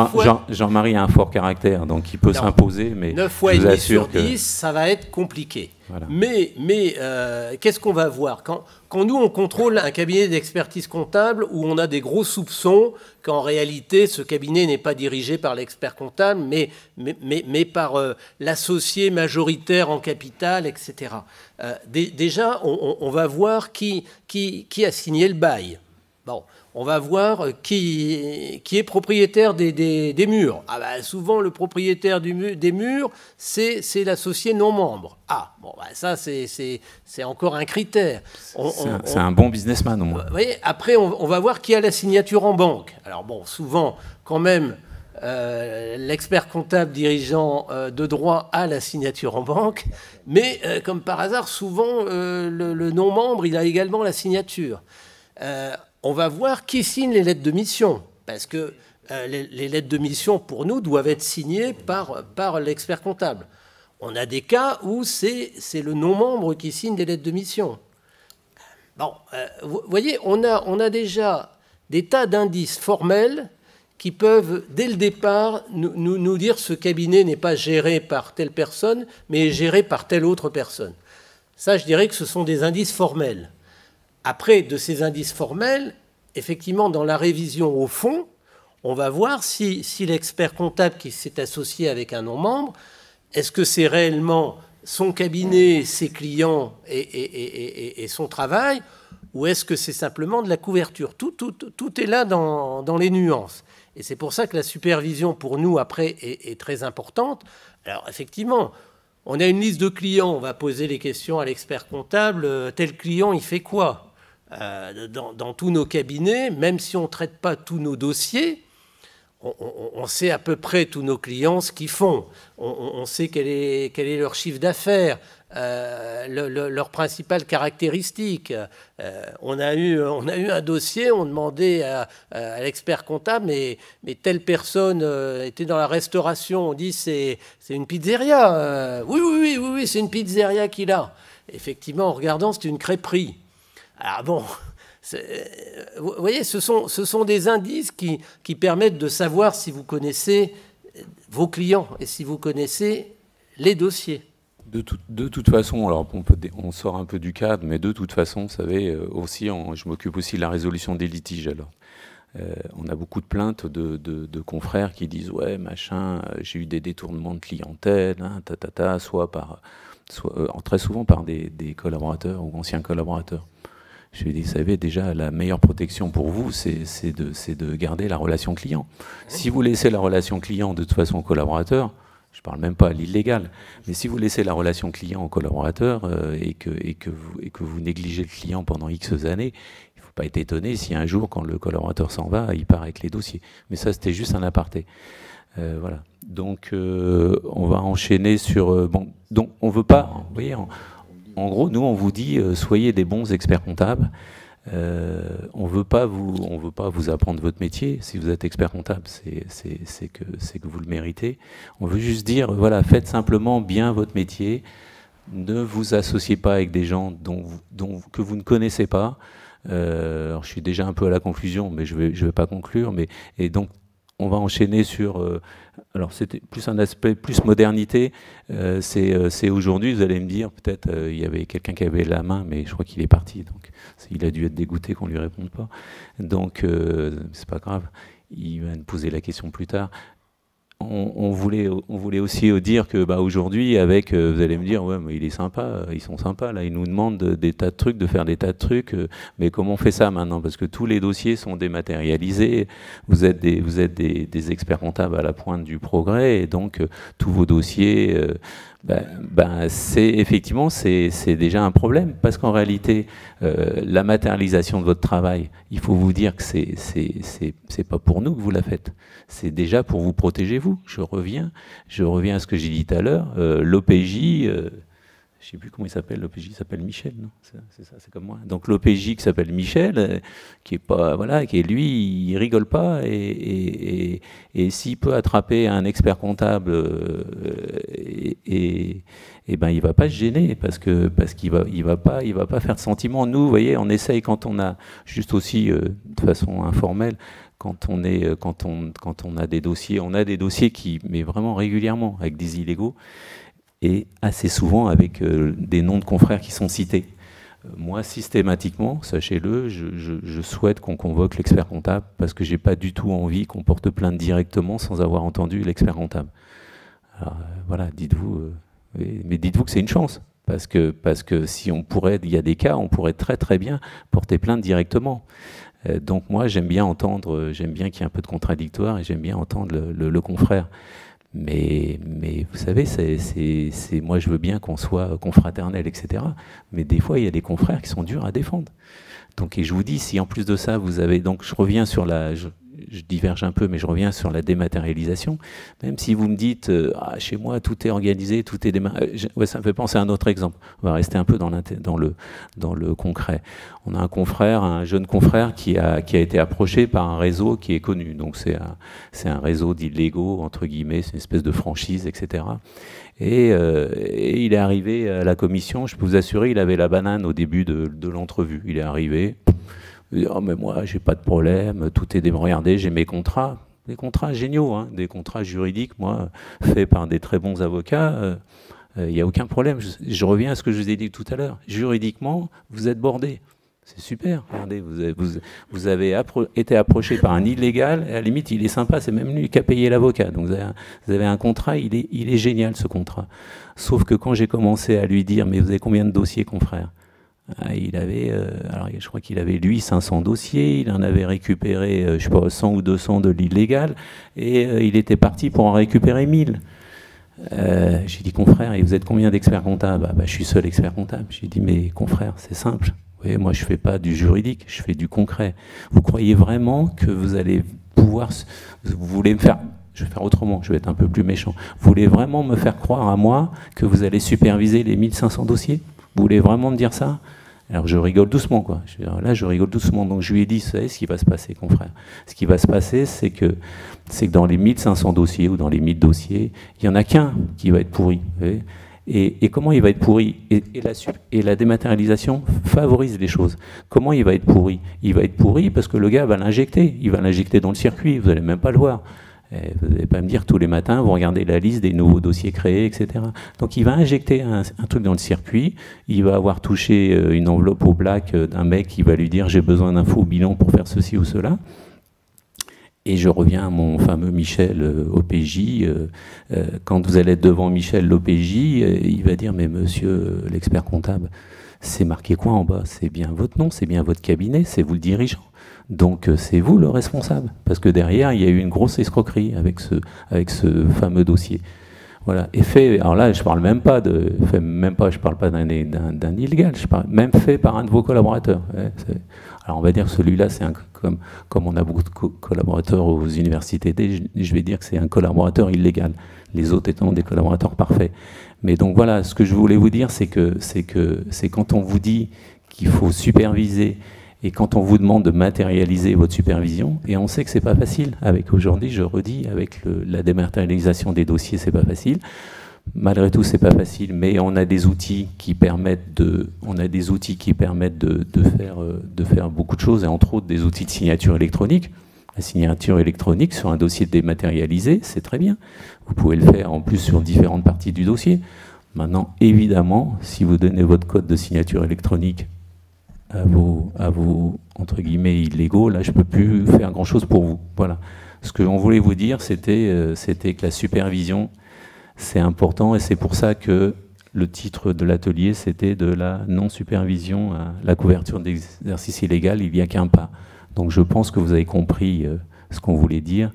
Jean-Marie a un fort caractère, donc il peut s'imposer, mais 9 fois et demi sur 10, ça va être compliqué. Voilà. Mais qu'est-ce qu'on va voir quand nous, on contrôle un cabinet d'expertise comptable où on a des gros soupçons qu'en réalité, ce cabinet n'est pas dirigé par l'expert comptable, mais par l'associé majoritaire en capital, etc. Déjà, on va voir qui a signé le bail. Bon, on va voir qui est propriétaire des murs. Ah bah, souvent, le propriétaire des murs, c'est l'associé non-membre. Ah, bon, bah, ça, c'est encore un critère. C'est un bon businessman, au moins. Vous voyez, après, on va voir qui a la signature en banque. Alors bon, souvent, quand même, l'expert comptable dirigeant de droit a la signature en banque, mais comme par hasard, souvent, le non-membre, il a également la signature. On va voir qui signe les lettres de mission, parce que les lettres de mission, pour nous, doivent être signées par l'expert comptable. On a des cas où c'est le non-membre qui signe les lettres de mission. Bon, vous voyez, on a déjà des tas d'indices formels qui peuvent, dès le départ, nous dire ce cabinet n'est pas géré par telle personne, mais est géré par telle autre personne. Ça, je dirais que ce sont des indices formels. Après, de ces indices formels, effectivement, dans la révision au fond, on va voir si l'expert comptable qui s'est associé avec un non-membre, est-ce que c'est réellement son cabinet, ses clients et son travail, ou est-ce que c'est simplement de la couverture ? Tout est là dans les nuances. Et c'est pour ça que la supervision, pour nous, après, est très importante. Alors, effectivement, on a une liste de clients, on va poser les questions à l'expert comptable. Tel client, il fait quoi ? Dans tous nos cabinets, même si on ne traite pas tous nos dossiers, on sait à peu près tous nos clients ce qu'ils font. On sait quel est leur chiffre d'affaires, leurs principales caractéristiques. On a eu un dossier, on demandait à l'expert comptable, mais telle personne était dans la restauration. On dit c'est une pizzeria. Oui, c'est une pizzeria qu'il a. Effectivement, en regardant, c'est une crêperie. Alors bon, vous voyez, ce sont des indices qui permettent de savoir si vous connaissez vos clients et si vous connaissez les dossiers. De toute façon, alors on sort un peu du cadre, mais de toute façon, vous savez, aussi, je m'occupe aussi de la résolution des litiges. Alors, on a beaucoup de plaintes de confrères qui disent ouais, machin, j'ai eu des détournements de clientèle, hein, soit très souvent par des collaborateurs ou anciens collaborateurs. Je lui ai dit, vous savez, déjà, la meilleure protection pour vous, c'est de garder la relation client. Si vous laissez la relation client de toute façon au collaborateur, je ne parle même pas à l'illégal, mais si vous laissez la relation client au collaborateur et que vous négligez le client pendant X années, il ne faut pas être étonné si un jour, quand le collaborateur s'en va, il part avec les dossiers. Mais ça, c'était juste un aparté. Voilà. Donc, on va enchaîner sur... bon, donc, on ne veut pas... Vous voyez, en gros, nous, on vous dit, soyez des bons experts comptables. On ne veut pas vous apprendre votre métier. Si vous êtes expert comptable, c'est que vous le méritez. On veut juste dire, voilà, faites simplement bien votre métier. Ne vous associez pas avec des gens que vous ne connaissez pas. Alors, je suis déjà un peu à la conclusion, mais je vais pas conclure. Et donc, on va enchaîner sur... alors, c'était plus un aspect, plus modernité. C'est aujourd'hui, vous allez me dire, peut-être, il y avait quelqu'un qui avait la main, mais je crois qu'il est parti. Donc, il a dû être dégoûté qu'on ne lui réponde pas. Donc, c'est pas grave. Il va nous poser la question plus tard. On voulait aussi dire que aujourd'hui, avec, vous allez me dire, ouais, mais il est sympa, ils sont sympas, là, ils nous demandent des tas de trucs, de faire des tas de trucs, mais comment on fait ça maintenant? Parce que tous les dossiers sont dématérialisés, vous êtes des experts comptables à la pointe du progrès, et donc tous vos dossiers, effectivement, c'est déjà un problème, parce qu'en réalité, la matérialisation de votre travail, il faut vous dire que c'est pas pour nous que vous la faites, c'est déjà pour vous protéger vous. Je reviens à ce que j'ai dit tout à l'heure, l'OPJ, je ne sais plus comment il s'appelle, l'OPJ s'appelle Michel, non? C'est ça, c'est comme moi. Donc l'OPJ qui s'appelle Michel, qui est pas, voilà, qui est lui, il rigole pas, et s'il peut attraper un expert comptable, il va pas se gêner, parce qu'il va pas faire de sentiment. Nous, vous voyez, on essaye quand on a, juste aussi de façon informelle, quand on a des dossiers qui, mais vraiment régulièrement, avec des illégaux, et assez souvent avec des noms de confrères qui sont cités. Moi, systématiquement, sachez-le, je souhaite qu'on convoque l'expert comptable, parce que j'ai pas du tout envie qu'on porte plainte directement sans avoir entendu l'expert comptable. Alors, voilà, dites-vous, mais dites-vous que c'est une chance. Parce que si on pourrait, il y a des cas, on pourrait très très bien porter plainte directement. Donc moi, j'aime bien qu'il y ait un peu de contradictoire, et j'aime bien entendre le confrère. Mais vous savez, moi je veux bien qu'on soit confraternel, etc. Mais des fois, il y a des confrères qui sont durs à défendre. Donc, et je vous dis, si en plus de ça, vous avez... Donc je reviens sur je diverge un peu, mais je reviens sur la dématérialisation. Même si vous me dites, chez moi, tout est organisé, tout est ouais, ça me fait penser à un autre exemple. On va rester un peu dans le concret. On a un jeune confrère qui a été approché par un réseau qui est connu. Donc c'est un réseau d'illégaux, entre guillemets, c'est une espèce de franchise, etc. Et il est arrivé à la commission, je peux vous assurer, il avait la banane au début de l'entrevue. Il est arrivé... Oh, mais moi, j'ai pas de problème, tout est regardez, j'ai mes contrats, des contrats géniaux, hein, des contrats juridiques, moi, faits par des très bons avocats, il n'y a aucun problème. Je reviens à ce que je vous ai dit tout à l'heure. Juridiquement, vous êtes bordé. C'est super. Regardez, vous avez été approché par un illégal, et à la limite, il est sympa, c'est même lui qui a payé l'avocat. Donc vous avez un contrat, il est génial, ce contrat. Sauf que quand j'ai commencé à lui dire, mais vous avez combien de dossiers, confrère? Il avait, alors je crois qu'il avait lui 500 dossiers, il en avait récupéré, je sais pas, 100 ou 200 de l'illégal, et il était parti pour en récupérer 1000. J'ai dit, confrère, et vous êtes combien d'experts comptables? Je suis seul expert comptable. J'ai dit, mais confrère, c'est simple. Vous voyez, moi je fais pas du juridique, je fais du concret. Vous croyez vraiment que vous allez pouvoir, vous voulez me faire... Je vais faire autrement, je vais être un peu plus méchant. Vous voulez vraiment me faire croire à moi que vous allez superviser les 1500 dossiers? Vous voulez vraiment me dire ça? Alors je rigole doucement, quoi. Là, je rigole doucement. Donc je lui ai dit, vous savez ce qui va se passer, confrère. Ce qui va se passer, c'est que dans les 1500 dossiers ou dans les 1000 dossiers, il n'y en a qu'un qui va être pourri. Vous voyez. Et comment il va être pourri? Et la dématérialisation favorise les choses. Comment il va être pourri? Il va être pourri parce que le gars va l'injecter. Il va l'injecter dans le circuit, vous n'allez même pas le voir. Vous n'allez pas me dire tous les matins, vous regardez la liste des nouveaux dossiers créés, etc. Donc il va injecter un truc dans le circuit, il va avoir touché une enveloppe au black d'un mec qui va lui dire j'ai besoin d'infos au bilan pour faire ceci ou cela. Et je reviens à mon fameux Michel OPJ. Quand vous allez être devant Michel l'OPJ, il va dire « Mais monsieur l'expert comptable, c'est marqué quoi en bas? C'est bien votre nom, c'est bien votre cabinet, c'est vous le dirigeant. Donc c'est vous le responsable. » Parce que derrière, il y a eu une grosse escroquerie avec ce fameux dossier. Voilà. Et fait, alors là, je parle même pas je parle pas d'un illégal, je parle même fait par un de vos collaborateurs. Alors on va dire que celui-là, c'est comme on a beaucoup de collaborateurs aux universités, je vais dire que c'est un collaborateur illégal. Les autres étant des collaborateurs parfaits. Mais donc voilà, ce que je voulais vous dire, c'est quand on vous dit qu'il faut superviser et quand on vous demande de matérialiser votre supervision, et on sait que c'est pas facile, avec aujourd'hui, je redis, avec la dématérialisation des dossiers, c'est pas facile. Malgré tout, c'est pas facile, mais on a des outils qui permettent de faire beaucoup de choses, et entre autres des outils de signature électronique. La signature électronique sur un dossier dématérialisé, c'est très bien. Vous pouvez le faire en plus sur différentes parties du dossier. Maintenant, évidemment, si vous donnez votre code de signature électronique à vos entre guillemets illégaux, là je peux plus faire grand chose pour vous. Voilà. Ce que on voulait vous dire, c'était que la supervision, c'est important, et c'est pour ça que le titre de l'atelier, c'était de la non-supervision à la couverture d'exercice illégal, il n'y a qu'un pas. Donc je pense que vous avez compris ce qu'on voulait dire.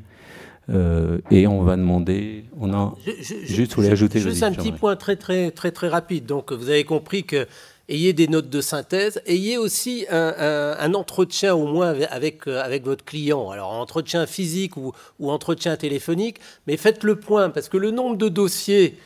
Et on va demander, juste voulais ajouter juste un petit point très rapide. Donc vous avez compris que ayez des notes de synthèse, ayez aussi un entretien au moins avec votre client. Alors entretien physique ou entretien téléphonique, mais faites le point, parce que le nombre de dossiers,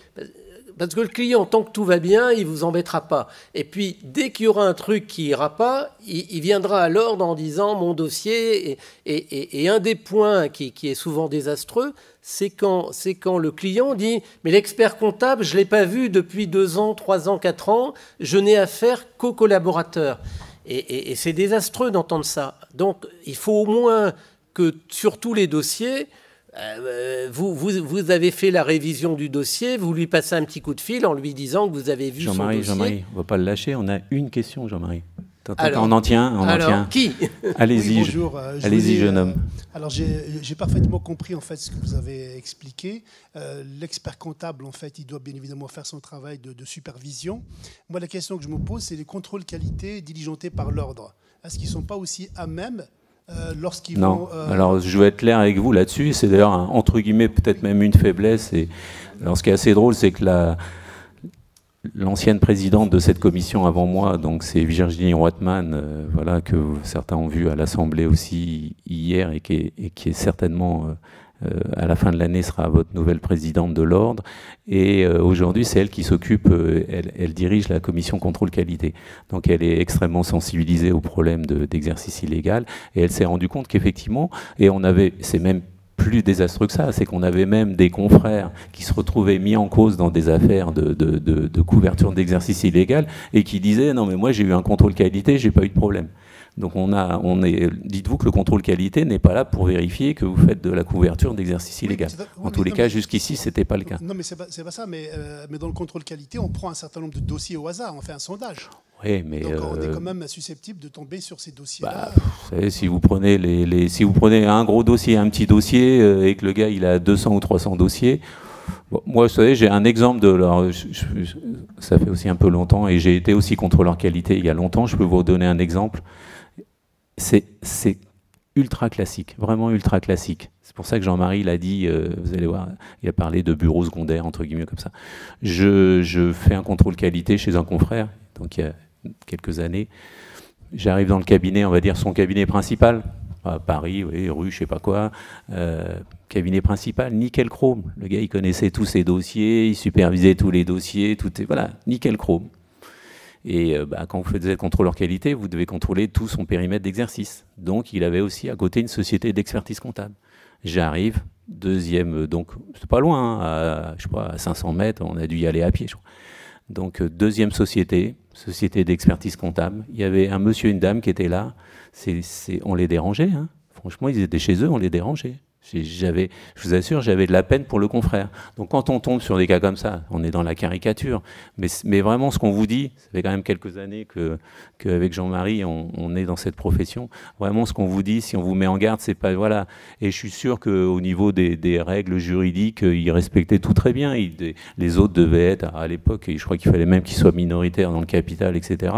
parce que le client, tant que tout va bien, il ne vous embêtera pas. Et puis, dès qu'il y aura un truc qui ira pas, il viendra à l'ordre en disant « mon dossier ». Et un des points qui est souvent désastreux, c'est quand le client dit « mais l'expert comptable, je ne l'ai pas vu depuis 2 ans, 3 ans, 4 ans, je n'ai affaire qu'aux collaborateurs ». Et c'est désastreux d'entendre ça. Donc, il faut au moins que sur tous les dossiers, vous avez fait la révision du dossier, vous lui passez un petit coup de fil en lui disant que vous avez vu son dossier. Jean-Marie, on ne va pas le lâcher, on a une question, Jean-Marie. On en tient. Qui? Allez-y, oui, allez-y, jeune homme. Alors, j'ai parfaitement compris en fait ce que vous avez expliqué. L'expert comptable, en fait, il doit bien évidemment faire son travail de supervision. Moi, la question que je me pose, c'est les contrôles qualité diligentés par l'ordre. Est-ce qu'ils ne sont pas aussi à même lorsqu'ils vont... Alors je vais être clair avec vous là-dessus. C'est d'ailleurs, entre guillemets, peut-être même une faiblesse. Et alors, ce qui est assez drôle, c'est que l'ancienne présidente de cette commission avant moi, donc c'est Virginie Roitman, voilà, que certains ont vu à l'Assemblée aussi hier, et qui est certainement... à la fin de l'année sera votre nouvelle présidente de l'ordre, et aujourd'hui c'est elle qui s'occupe, elle dirige la commission contrôle qualité, donc elle est extrêmement sensibilisée au problème d'exercice illégal, et elle s'est rendue compte qu'effectivement, et c'est même plus désastreux que ça, c'est qu'on avait même des confrères qui se retrouvaient mis en cause dans des affaires de couverture d'exercice illégal, et qui disaient non mais moi j'ai eu un contrôle qualité, j'ai pas eu de problème. Donc dites-vous que le contrôle qualité n'est pas là pour vérifier que vous faites de la couverture d'exercice illégal. En tous les cas, jusqu'ici, ce n'était pas le cas. Non, mais c'est pas ça. Mais dans le contrôle qualité, on prend un certain nombre de dossiers au hasard, on fait un sondage. Oui, mais donc on est quand même susceptible de tomber sur ces dossiers-là. Vous savez, si vous prenez un gros dossier, un petit dossier, et que le gars il a 200 ou 300 dossiers. Bon, moi, vous savez, j'ai un exemple ça fait aussi un peu longtemps, et j'ai été aussi contrôleur qualité il y a longtemps. Je peux vous donner un exemple. C'est ultra classique, vraiment ultra classique. C'est pour ça que Jean-Marie l'a dit, vous allez voir, il a parlé de bureau secondaire, entre guillemets, comme ça. Je fais un contrôle qualité chez un confrère, donc il y a quelques années. J'arrive dans le cabinet, on va dire son cabinet principal, à Paris, oui, rue, je sais pas quoi, cabinet principal, nickel chrome. Le gars, il connaissait tous ses dossiers, il supervisait tous les dossiers, voilà, nickel chrome. Et quand vous faites contrôleur qualité, vous devez contrôler tout son périmètre d'exercice. Donc, il avait aussi à côté une société d'expertise comptable. J'arrive, deuxième, donc c'est pas loin, hein, je sais pas, à 500 mètres, on a dû y aller à pied, je crois. Donc, deuxième société d'expertise comptable. Il y avait un monsieur et une dame qui étaient là. On les dérangeait, hein. Franchement, ils étaient chez eux, on les dérangeait. Je vous assure, j'avais de la peine pour le confrère. Donc quand on tombe sur des cas comme ça, on est dans la caricature. Mais vraiment, ce qu'on vous dit, ça fait quand même quelques années qu'avec Jean-Marie, on est dans cette profession. Vraiment, ce qu'on vous dit, si on vous met en garde, c'est pas... Voilà. Et je suis sûr qu'au niveau des règles juridiques, ils respectaient tout très bien. Les autres devaient être, à l'époque, je crois qu'il fallait même qu'ils soient minoritaires dans le capital, etc.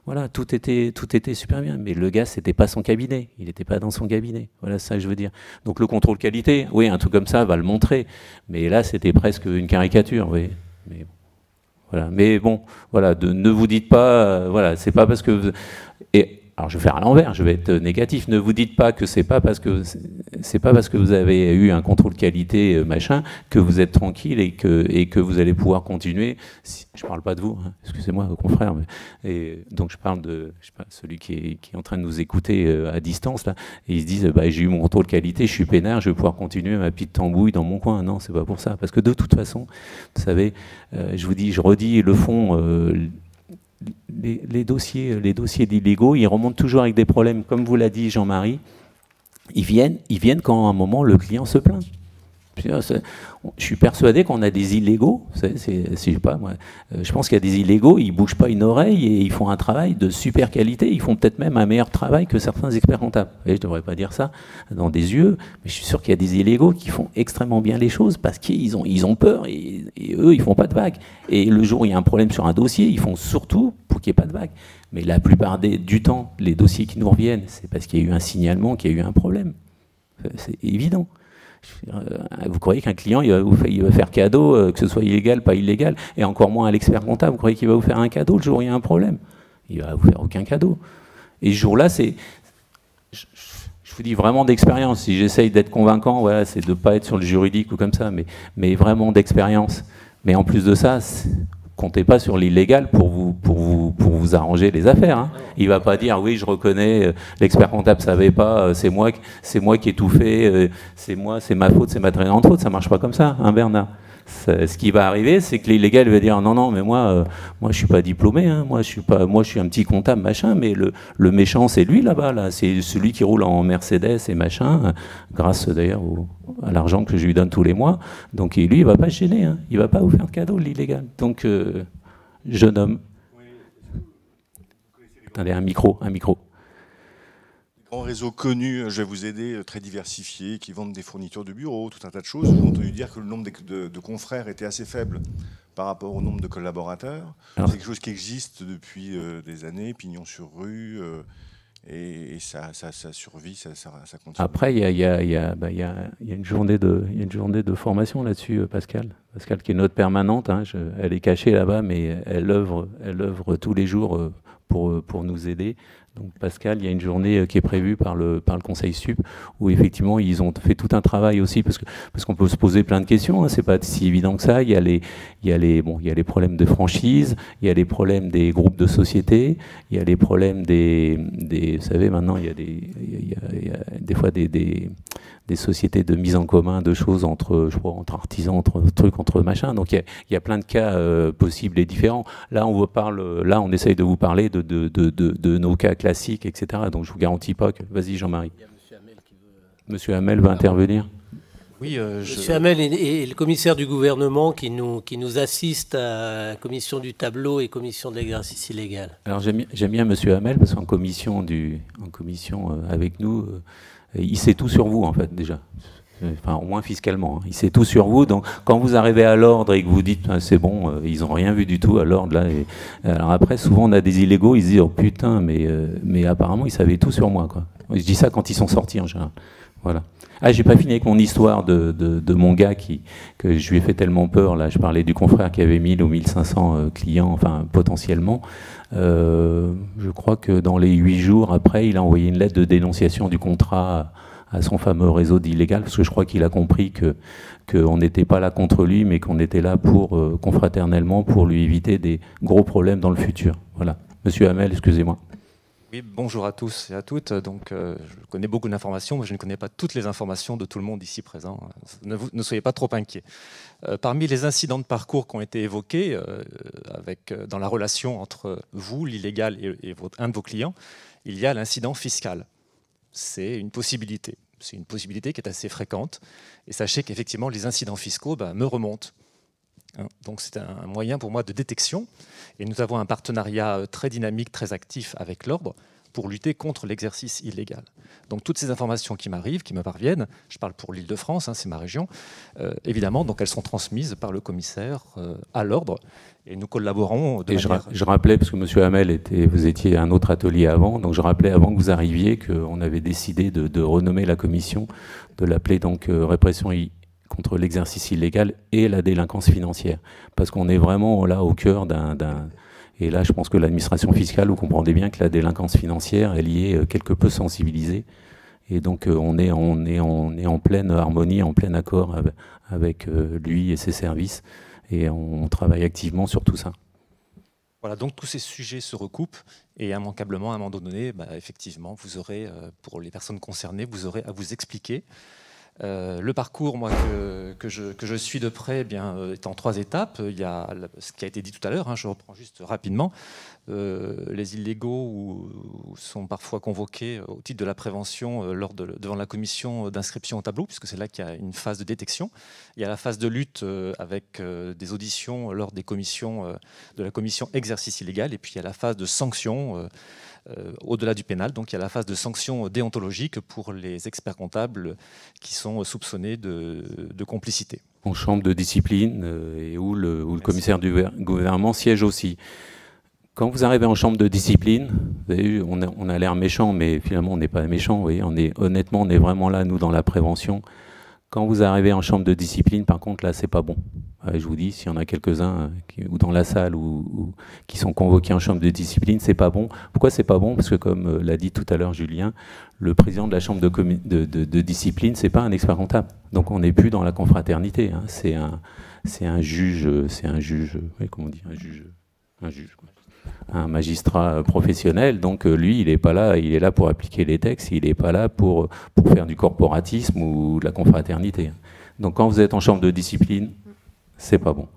Voilà, tout était super bien. Mais le gars, c'était pas son cabinet. Il n'était pas dans son cabinet. Voilà, c'est ça que je veux dire. Donc le contrôle qualité, oui, un truc comme ça va le montrer. Mais là, c'était presque une caricature, oui. Mais, voilà. Mais bon, voilà, ne vous dites pas, voilà, c'est pas parce que vous... Alors je vais faire à l'envers, je vais être négatif. Ne vous dites pas que c'est pas parce que vous avez eu un contrôle qualité machin que vous êtes tranquille et que vous allez pouvoir continuer. Je parle pas de vous, hein, excusez-moi, vos confrères. Et donc je parle de celui qui est en train de nous écouter à distance là. Et ils se disent bah, j'ai eu mon contrôle qualité, je suis peinard, je vais pouvoir continuer ma petite tambouille dans mon coin. Non, c'est pas pour ça. Parce que de toute façon, vous savez, je redis le fond. Les dossiers d'illégaux, ils remontent toujours avec des problèmes, comme vous l'a dit Jean-Marie. Ils viennent quand à un moment le client se plaint. Je suis persuadé qu'on a des illégaux. Je sais pas, moi, je pense qu'il y a des illégaux, ils bougent pas une oreille et ils font un travail de super qualité. Ils font peut-être même un meilleur travail que certains experts comptables. Et je devrais pas dire ça dans des yeux, mais je suis sûr qu'il y a des illégaux qui font extrêmement bien les choses parce qu'ils ont peur et eux ils font pas de vagues. Et le jour où il y a un problème sur un dossier, ils font surtout pour qu'il n'y ait pas de vagues. Mais la plupart du temps, les dossiers qui nous reviennent, c'est parce qu'il y a eu un signalement, qu'il y a eu un problème. C'est évident. Vous croyez qu'un client il va faire cadeau, que ce soit illégal, pas illégal, et encore moins à l'expert comptable, vous croyez qu'il va vous faire un cadeau le jour où il y a un problème? Il va vous faire aucun cadeau. Et ce jour-là, je vous dis vraiment d'expérience, si j'essaye d'être convaincant, voilà, c'est de ne pas être sur le juridique ou comme ça, mais vraiment d'expérience. Mais en plus de ça, comptez pas sur l'illégal pour vous arranger les affaires. Hein. Il va pas dire oui, je reconnais, l'expert comptable savait pas, c'est moi qui ai tout fait, c'est ma faute, c'est ma très grande faute. Ça marche pas comme ça, hein, Bernard. Ce qui va arriver, c'est que l'illégal va dire non, mais moi je suis pas diplômé, hein, moi je suis un petit comptable machin, mais le méchant c'est lui là-bas, là, c'est celui qui roule en Mercedes et machin, grâce d'ailleurs à l'argent que je lui donne tous les mois. Donc lui, il va pas se gêner, hein, il va pas vous faire de cadeau l'illégal. Donc jeune homme, attendez, un micro. Réseaux connus, je vais vous aider, très diversifiés, qui vendent des fournitures de bureaux, tout un tas de choses. J'ai entendu dire que le nombre de confrères était assez faible par rapport au nombre de collaborateurs. C'est quelque chose qui existe depuis des années, pignon sur rue, et ça survit, ça continue. Après, il y a une journée de formation là-dessus, Pascal. Pascal qui est notre permanente, hein, elle est cachée là-bas, mais elle œuvre tous les jours pour nous aider. Donc Pascal, il y a une journée qui est prévue par le Conseil Sup où effectivement ils ont fait tout un travail aussi parce qu'on peut se poser plein de questions. Hein, c'est pas si évident que ça. Il y a les problèmes de franchise, il y a les problèmes des groupes de sociétés, il y a les problèmes des vous savez maintenant il y a des fois des sociétés de mise en commun de choses entre artisans, entre machins. Donc il y a plein de cas possibles et différents. Là on essaye de vous parler de nos cas classiques, etc. Donc je vous garantis pas que... Vas-y Jean-Marie. Il y a Monsieur Hamel qui veut... Monsieur Hamel va intervenir. Oui, Monsieur Hamel est le commissaire du gouvernement qui nous assiste à la commission du tableau et commission de l'exercice illégal. Alors j'aime bien Monsieur Hamel parce qu'en commission avec nous, il sait tout sur vous en fait déjà. Enfin, au moins fiscalement, hein. Il sait tout sur vous. Donc, quand vous arrivez à l'ordre et que vous dites c'est bon, ils n'ont rien vu du tout à l'ordre là. Alors après, souvent on a des illégaux, ils se disent oh putain, mais apparemment ils savaient tout sur moi, quoi. Je dis ça quand ils sont sortis en général. Voilà. Ah, j'ai pas fini avec mon histoire de mon gars que je lui ai fait tellement peur. Là, je parlais du confrère qui avait 1000 ou 1500 clients, enfin potentiellement. Je crois que dans les 8 jours après, il a envoyé une lettre de dénonciation du contrat à son fameux réseau d'illégal, parce que je crois qu'il a compris qu'on n'était pas là contre lui, mais qu'on était là confraternellement pour lui éviter des gros problèmes dans le futur. Voilà. Monsieur Hamel, excusez-moi. Oui, bonjour à tous et à toutes. Donc, je connais beaucoup d'informations, mais je ne connais pas toutes les informations de tout le monde ici présent. Ne soyez pas trop inquiets. Parmi les incidents de parcours qui ont été évoqués dans la relation entre vous, l'illégal, et un de vos clients, il y a l'incident fiscal. C'est une possibilité. C'est une possibilité qui est assez fréquente. Et sachez qu'effectivement, les incidents fiscaux me remontent. Donc c'est un moyen pour moi de détection. Et nous avons un partenariat très dynamique, très actif avec l'ordre pour lutter contre l'exercice illégal. Donc toutes ces informations qui m'arrivent, qui me parviennent, je parle pour l'Île-de-France, c'est ma région, évidemment, donc elles sont transmises par le commissaire à l'ordre et nous collaborons de manière... Je rappelais, parce que M. Hamel, vous étiez à un autre atelier avant, donc je rappelais avant que vous arriviez qu'on avait décidé de renommer la commission, de l'appeler donc répression contre l'exercice illégal et la délinquance financière, parce qu'on est vraiment là au cœur d'un... Et là, je pense que l'administration fiscale, vous comprendrez bien que la délinquance financière, elle y est quelque peu sensibilisée. Et donc, on est en pleine harmonie, en plein accord avec lui et ses services. Et on travaille activement sur tout ça. Voilà, donc tous ces sujets se recoupent. Et immanquablement, à un moment donné, effectivement, vous aurez, pour les personnes concernées, vous aurez à vous expliquer. Le parcours, moi, que je suis de près, est en 3 étapes. Il y a ce qui a été dit tout à l'heure, je reprends juste rapidement. Les illégaux sont parfois convoqués au titre de la prévention devant la commission d'inscription au tableau, puisque c'est là qu'il y a une phase de détection. Il y a la phase de lutte avec des auditions lors des commissions de la commission exercice illégal, et puis il y a la phase de sanction au-delà du pénal. Donc il y a la phase de sanction déontologique pour les experts comptables qui sont soupçonnés de complicité. En chambre de discipline et où le commissaire du gouvernement siège aussi. Quand vous arrivez en chambre de discipline, vous avez vu, on a l'air méchant, mais finalement on n'est pas méchant. Vous voyez, honnêtement, on est vraiment là, nous, dans la prévention. Quand vous arrivez en chambre de discipline, par contre, là, c'est pas bon. Je vous dis, s'il y en a quelques-uns ou dans la salle ou qui sont convoqués en chambre de discipline, c'est pas bon. Pourquoi c'est pas bon? Parce que, comme l'a dit tout à l'heure Julien, le président de la chambre de discipline, c'est pas un expert comptable. Donc, on n'est plus dans la confraternité. C'est un juge, oui, comment on dit, un juge, quoi. Un magistrat professionnel, donc lui, il n'est pas là, il est là pour appliquer les textes, il n'est pas là pour faire du corporatisme ou de la confraternité. Donc quand vous êtes en chambre de discipline, c'est pas bon.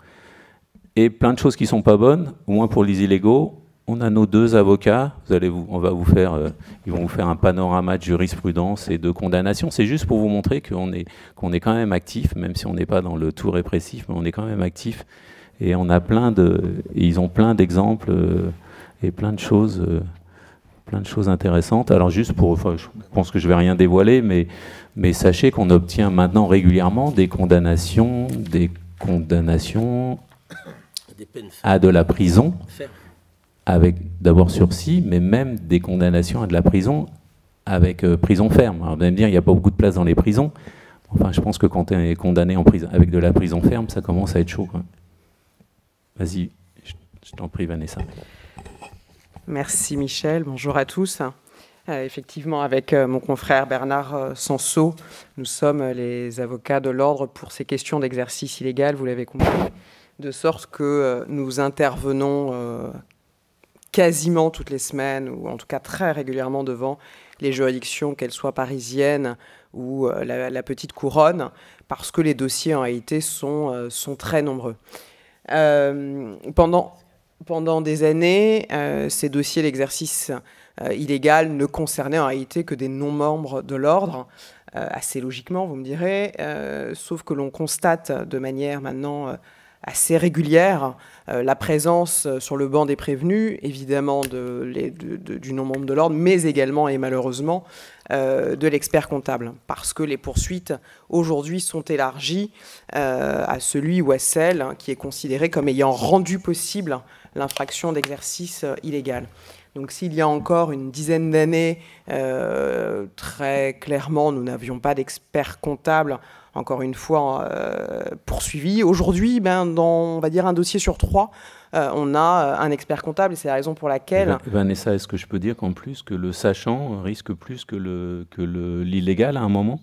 Et plein de choses qui sont pas bonnes, au moins pour les illégaux. On a nos 2 avocats, ils vont vous faire un panorama de jurisprudence et de condamnation. C'est juste pour vous montrer qu'on est quand même actif, même si on n'est pas dans le tout répressif, mais on est quand même actif. Et on a ils ont plein d'exemples et plein de choses intéressantes. Alors juste je pense que je vais rien dévoiler, mais sachez qu'on obtient maintenant régulièrement des condamnations à de la prison, avec d'abord sursis, mais même des condamnations à de la prison avec prison ferme. Alors vous allez me dire, il n'y a pas beaucoup de place dans les prisons. Enfin, je pense que quand on est condamné en prison avec de la prison ferme, ça commence à être chaud, quoi. Vas-y, je t'en prie, Vanessa. Merci Michel, bonjour à tous. Effectivement, avec mon confrère Bernard Sansot, nous sommes les avocats de l'ordre pour ces questions d'exercice illégal, vous l'avez compris, de sorte que nous intervenons quasiment toutes les semaines, ou en tout cas très régulièrement devant les juridictions, qu'elles soient parisiennes ou la petite couronne, parce que les dossiers en réalité sont très nombreux. Pendant des années, ces dossiers d'exercice illégal ne concernaient en réalité que des non-membres de l'ordre, assez logiquement, vous me direz, sauf que l'on constate de manière maintenant assez régulière la présence sur le banc des prévenus, évidemment du non-membre de l'ordre, mais également et malheureusement de l'expert comptable, parce que les poursuites aujourd'hui sont élargies à celui ou à celle qui est considéré comme ayant rendu possible l'infraction d'exercice illégal. Donc s'il y a encore une dizaine d'années, très clairement, nous n'avions pas d'expert comptable, encore une fois, poursuivi. Aujourd'hui, dans, on va dire, un dossier sur 3, on a un expert comptable, et c'est la raison pour laquelle... Vanessa, est-ce que je peux dire qu'en plus, que le sachant risque plus que l'illégal à un moment ?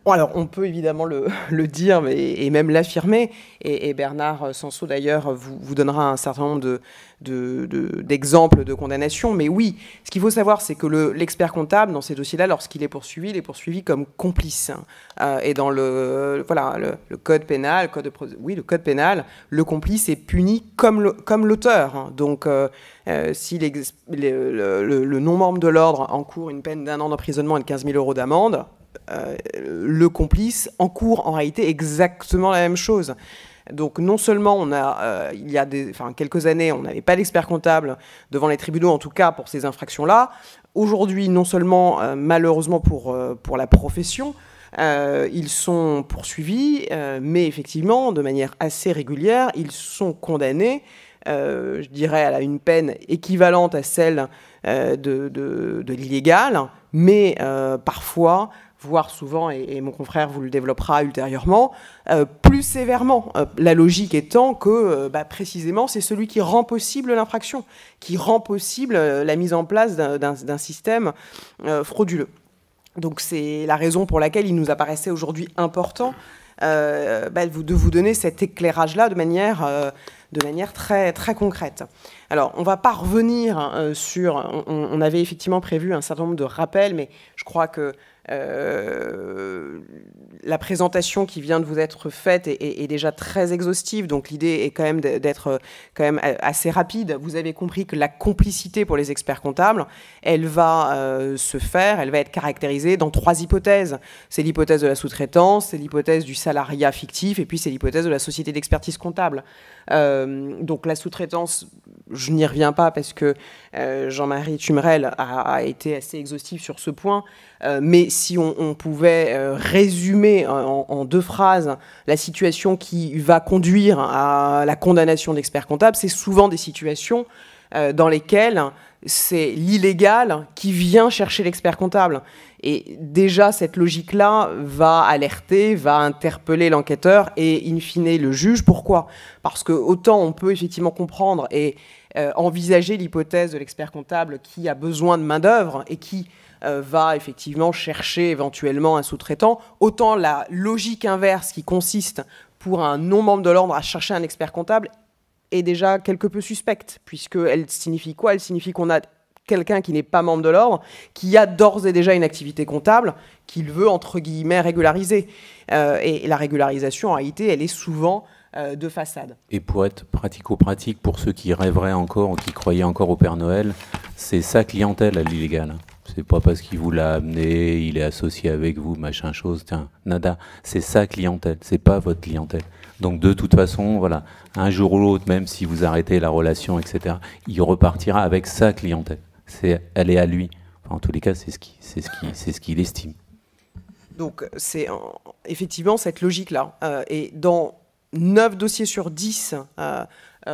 Alors, on peut évidemment le dire et même l'affirmer, et Bernard Sansot, d'ailleurs, vous donnera un certain nombre d'exemples de condamnation, mais oui, ce qu'il faut savoir, c'est que l'expert comptable, dans ces dossiers-là, lorsqu'il est poursuivi, il est poursuivi comme complice. Et dans le code pénal, le code pénal, le complice est puni comme l'auteur. Donc, si le non-membre de l'ordre encourt une peine d'1 an d'emprisonnement et de 15 000 € d'amende, le complice encourt en réalité exactement la même chose. Donc non seulement il y a quelques années, on n'avait pas d'expert comptable devant les tribunaux, en tout cas pour ces infractions-là. Aujourd'hui, non seulement malheureusement pour la profession, ils sont poursuivis, mais effectivement, de manière assez régulière, ils sont condamnés, je dirais, à une peine équivalente à celle de l'illégal, mais parfois, voire souvent, et mon confrère vous le développera ultérieurement, plus sévèrement. La logique étant que, précisément, c'est celui qui rend possible l'infraction, qui rend possible la mise en place d'un système frauduleux. Donc c'est la raison pour laquelle il nous apparaissait aujourd'hui important de vous donner cet éclairage-là de manière très, très concrète. Alors, on ne va pas revenir sur... On avait effectivement prévu un certain nombre de rappels, mais je crois que la présentation qui vient de vous être faite est déjà très exhaustive, donc l'idée est quand même d'être quand même assez rapide. Vous avez compris que la complicité pour les experts comptables, elle va elle va être caractérisée dans 3 hypothèses. C'est l'hypothèse de la sous-traitance, c'est l'hypothèse du salariat fictif, et puis c'est l'hypothèse de la société d'expertise comptable. Donc la sous-traitance, je n'y reviens pas parce que Jean-Marie Tumerel a été assez exhaustif sur ce point, mais si on pouvait résumer en 2 phrases la situation qui va conduire à la condamnation d'experts comptables, c'est souvent des situations dans lesquelles c'est l'illégal qui vient chercher l'expert comptable. Et déjà, cette logique-là va alerter, va interpeller l'enquêteur et, in fine, le juge. Pourquoi ? Parce que autant on peut effectivement comprendre et envisager l'hypothèse de l'expert comptable qui a besoin de main-d'œuvre et qui va effectivement chercher éventuellement un sous-traitant, autant la logique inverse qui consiste pour un non-membre de l'ordre à chercher un expert comptable est déjà quelque peu suspecte, puisqu'elle signifie quoi ? Elle signifie qu'on a quelqu'un qui n'est pas membre de l'ordre, qui a d'ores et déjà une activité comptable, qu'il veut, entre guillemets, régulariser. Et la régularisation, en réalité, elle est souvent de façade. Et pour être pratico-pratique, pour ceux qui rêveraient encore ou qui croyaient encore au Père Noël, c'est sa clientèle à l'illégal. C'est pas parce qu'il vous l'a amené, il est associé avec vous, machin chose, tiens, nada. C'est sa clientèle, c'est pas votre clientèle. Donc de toute façon, voilà, un jour ou l'autre, même si vous arrêtez la relation, etc., il repartira avec sa clientèle. Elle est à lui. Enfin, en tous les cas, c'est ce qu'il estime. Donc c'est effectivement cette logique-là. Et dans 9 dossiers sur 10,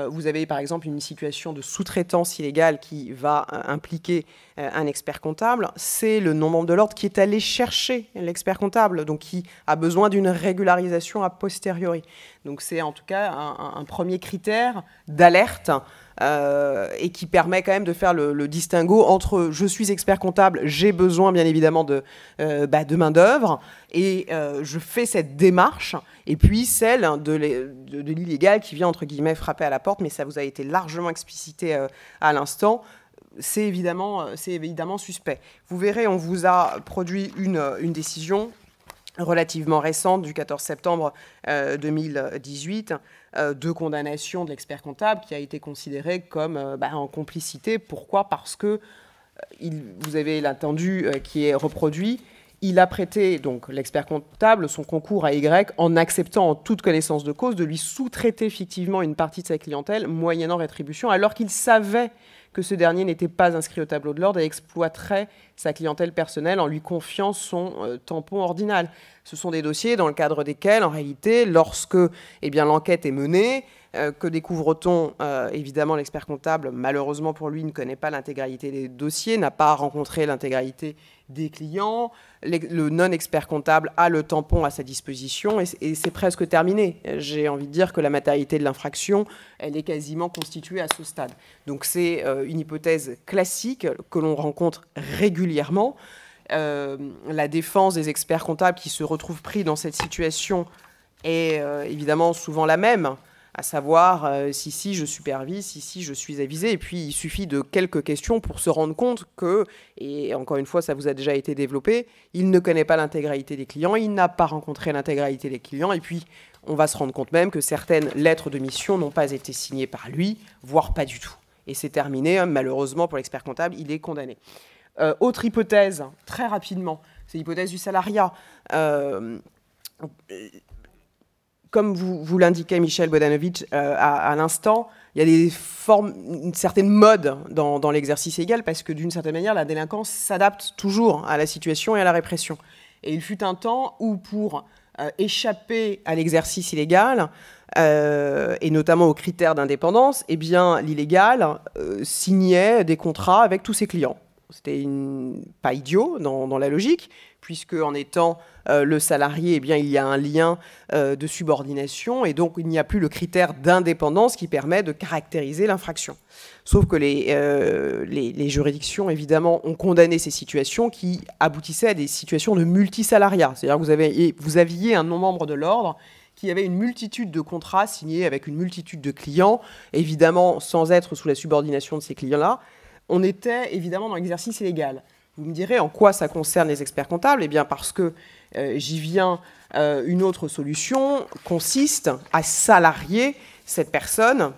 vous avez par exemple une situation de sous-traitance illégale qui va impliquer un expert comptable. C'est le non-membre de l'ordre qui est allé chercher l'expert comptable, donc qui a besoin d'une régularisation a posteriori. Donc c'est en tout cas un premier critère d'alerte et qui permet quand même de faire le distinguo entre je suis expert comptable, j'ai besoin bien évidemment de main-d'œuvre et je fais cette démarche, et puis celle de l'illégal qui vient entre guillemets frapper à la porte, mais ça vous a été largement explicité à l'instant. C'est évidemment suspect. Vous verrez, on vous a produit une décision relativement récente du 14 septembre 2018 de condamnation de l'expert comptable qui a été considéré comme en complicité. Pourquoi ? Parce que, vous avez l'attendu qui est reproduit, il a prêté, donc l'expert comptable, son concours à Y en acceptant en toute connaissance de cause de lui sous-traiter fictivement une partie de sa clientèle moyennant rétribution, alors qu'il savait que ce dernier n'était pas inscrit au tableau de l'ordre et exploiterait sa clientèle personnelle en lui confiant son tampon ordinal. Ce sont des dossiers dans le cadre desquels, en réalité, lorsque l'enquête est menée, que découvre-t-on ? Évidemment, l'expert comptable, malheureusement pour lui, ne connaît pas l'intégralité des dossiers, n'a pas rencontré l'intégralité des clients. Le non-expert comptable a le tampon à sa disposition et c'est presque terminé. J'ai envie de dire que la matérialité de l'infraction, elle est quasiment constituée à ce stade. Donc c'est une hypothèse classique que l'on rencontre régulièrement. La défense des experts comptables qui se retrouvent pris dans cette situation est évidemment souvent la même, à savoir si je supervise, si je suis avisé. Et puis il suffit de quelques questions pour se rendre compte que, et encore une fois ça vous a déjà été développé, il ne connaît pas l'intégralité des clients, il n'a pas rencontré l'intégralité des clients, et puis on va se rendre compte même que certaines lettres de mission n'ont pas été signées par lui, voire pas du tout. Et c'est terminé, malheureusement pour l'expert comptable, il est condamné. Autre hypothèse, très rapidement, c'est l'hypothèse du salariat. Comme vous l'indiquait Michel Bodanovich à l'instant, il y a une certaine mode dans l'exercice illégal parce que d'une certaine manière, la délinquance s'adapte toujours à la situation et à la répression. Et il fut un temps où pour échapper à l'exercice illégal, et notamment aux critères d'indépendance, eh bien, l'illégal signait des contrats avec tous ses clients. C'était pas idiot dans la logique, puisque en étant le salarié, eh bien, il y a un lien de subordination, et donc il n'y a plus le critère d'indépendance qui permet de caractériser l'infraction. Sauf que les juridictions, évidemment, ont condamné ces situations qui aboutissaient à des situations de multisalariat. C'est-à-dire que vous aviez un non-membre de l'ordre qui avait une multitude de contrats signés avec une multitude de clients, évidemment sans être sous la subordination de ces clients-là. On était évidemment dans l'exercice illégal. Vous me direz en quoi ça concerne les experts comptables ? Eh bien parce que j'y viens, une autre solution consiste à salarier cette personne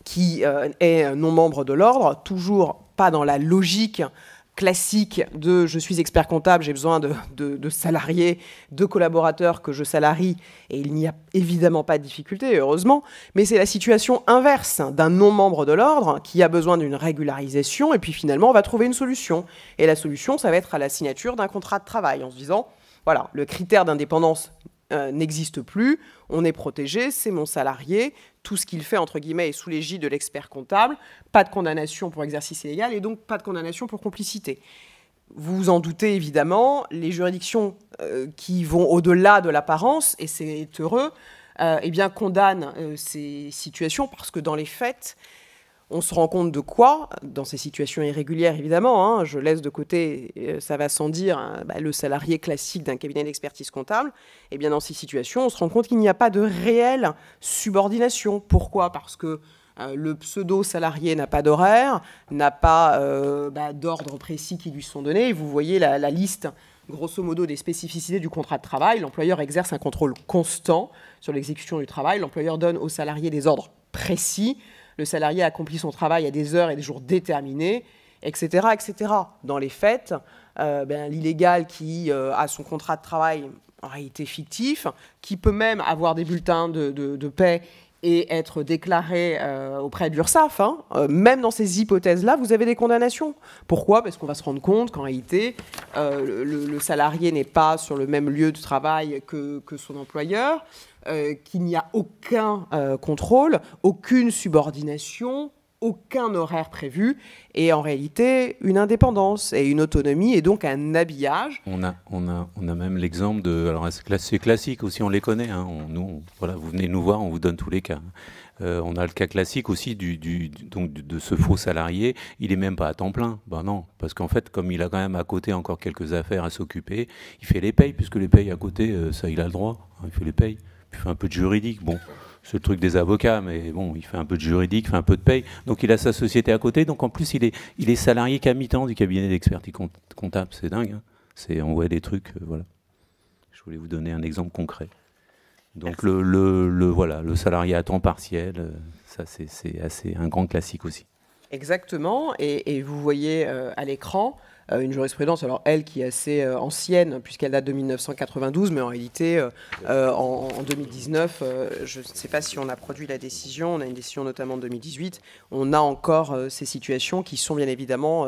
qui est non-membre de l'ordre, toujours pas dans la logique classique de « je suis expert comptable, j'ai besoin de salariés, de collaborateurs que je salarie », et il n'y a évidemment pas de difficulté, heureusement, mais c'est la situation inverse d'un non-membre de l'ordre qui a besoin d'une régularisation, et puis finalement on va trouver une solution. Et la solution, ça va être à la signature d'un contrat de travail, en se disant, voilà, le critère d'indépendance n'existe plus, on est protégé, c'est mon salarié, tout ce qu'il fait, entre guillemets, est sous l'égide de l'expert comptable, pas de condamnation pour exercice illégal et donc pas de condamnation pour complicité. Vous vous en doutez évidemment, les juridictions qui vont au-delà de l'apparence, et c'est heureux, eh bien, condamnent ces situations parce que dans les faits, on se rend compte de quoi, dans ces situations irrégulières évidemment, hein, je laisse de côté, ça va sans dire, hein, le salarié classique d'un cabinet d'expertise comptable, et bien dans ces situations, on se rend compte qu'il n'y a pas de réelle subordination. Pourquoi ? Parce que le pseudo-salarié n'a pas d'horaire, n'a pas d'ordre précis qui lui sont donnés. Et vous voyez la liste, grosso modo, des spécificités du contrat de travail. L'employeur exerce un contrôle constant sur l'exécution du travail. L'employeur donne au salarié des ordres précis. Le salarié accomplit son travail à des heures et des jours déterminés, etc. etc. Dans les faits, l'illégal qui a son contrat de travail en réalité fictif, qui peut même avoir des bulletins de paie et être déclaré auprès de l'URSSAF, même dans ces hypothèses-là, vous avez des condamnations. Pourquoi ? Parce qu'on va se rendre compte qu'en réalité, le salarié n'est pas sur le même lieu de travail que son employeur, qu'il n'y a aucun contrôle, aucune subordination, aucun horaire prévu, et en réalité, une indépendance et une autonomie, et donc un habillage. On a même l'exemple de... Alors c'est classique aussi, on les connaît. Hein, voilà, vous venez nous voir, on vous donne tous les cas. On a le cas classique aussi de ce faux salarié. Il n'est même pas à temps plein. Ben non, parce qu'en fait, comme il a quand même à côté encore quelques affaires à s'occuper, il fait les payes, puisque les payes à côté, ça il a le droit. Hein, il fait les payes. Puis il fait un peu de juridique. Bon, c'est le truc des avocats, mais bon, il fait un peu de juridique, il fait un peu de paye. Donc il a sa société à côté. Donc en plus, il est salarié qu'à mi-temps du cabinet d'expertise comptable. C'est dingue. Hein, on voit des trucs. Voilà. Je voulais vous donner un exemple concret. Donc le salarié à temps partiel, ça c'est assez un grand classique aussi. Exactement. Et vous voyez à l'écran une jurisprudence, alors elle qui est assez ancienne puisqu'elle date de 1992, mais en réalité en 2019, je ne sais pas si on a produit la décision, on a une décision notamment de 2018, on a encore ces situations qui sont bien évidemment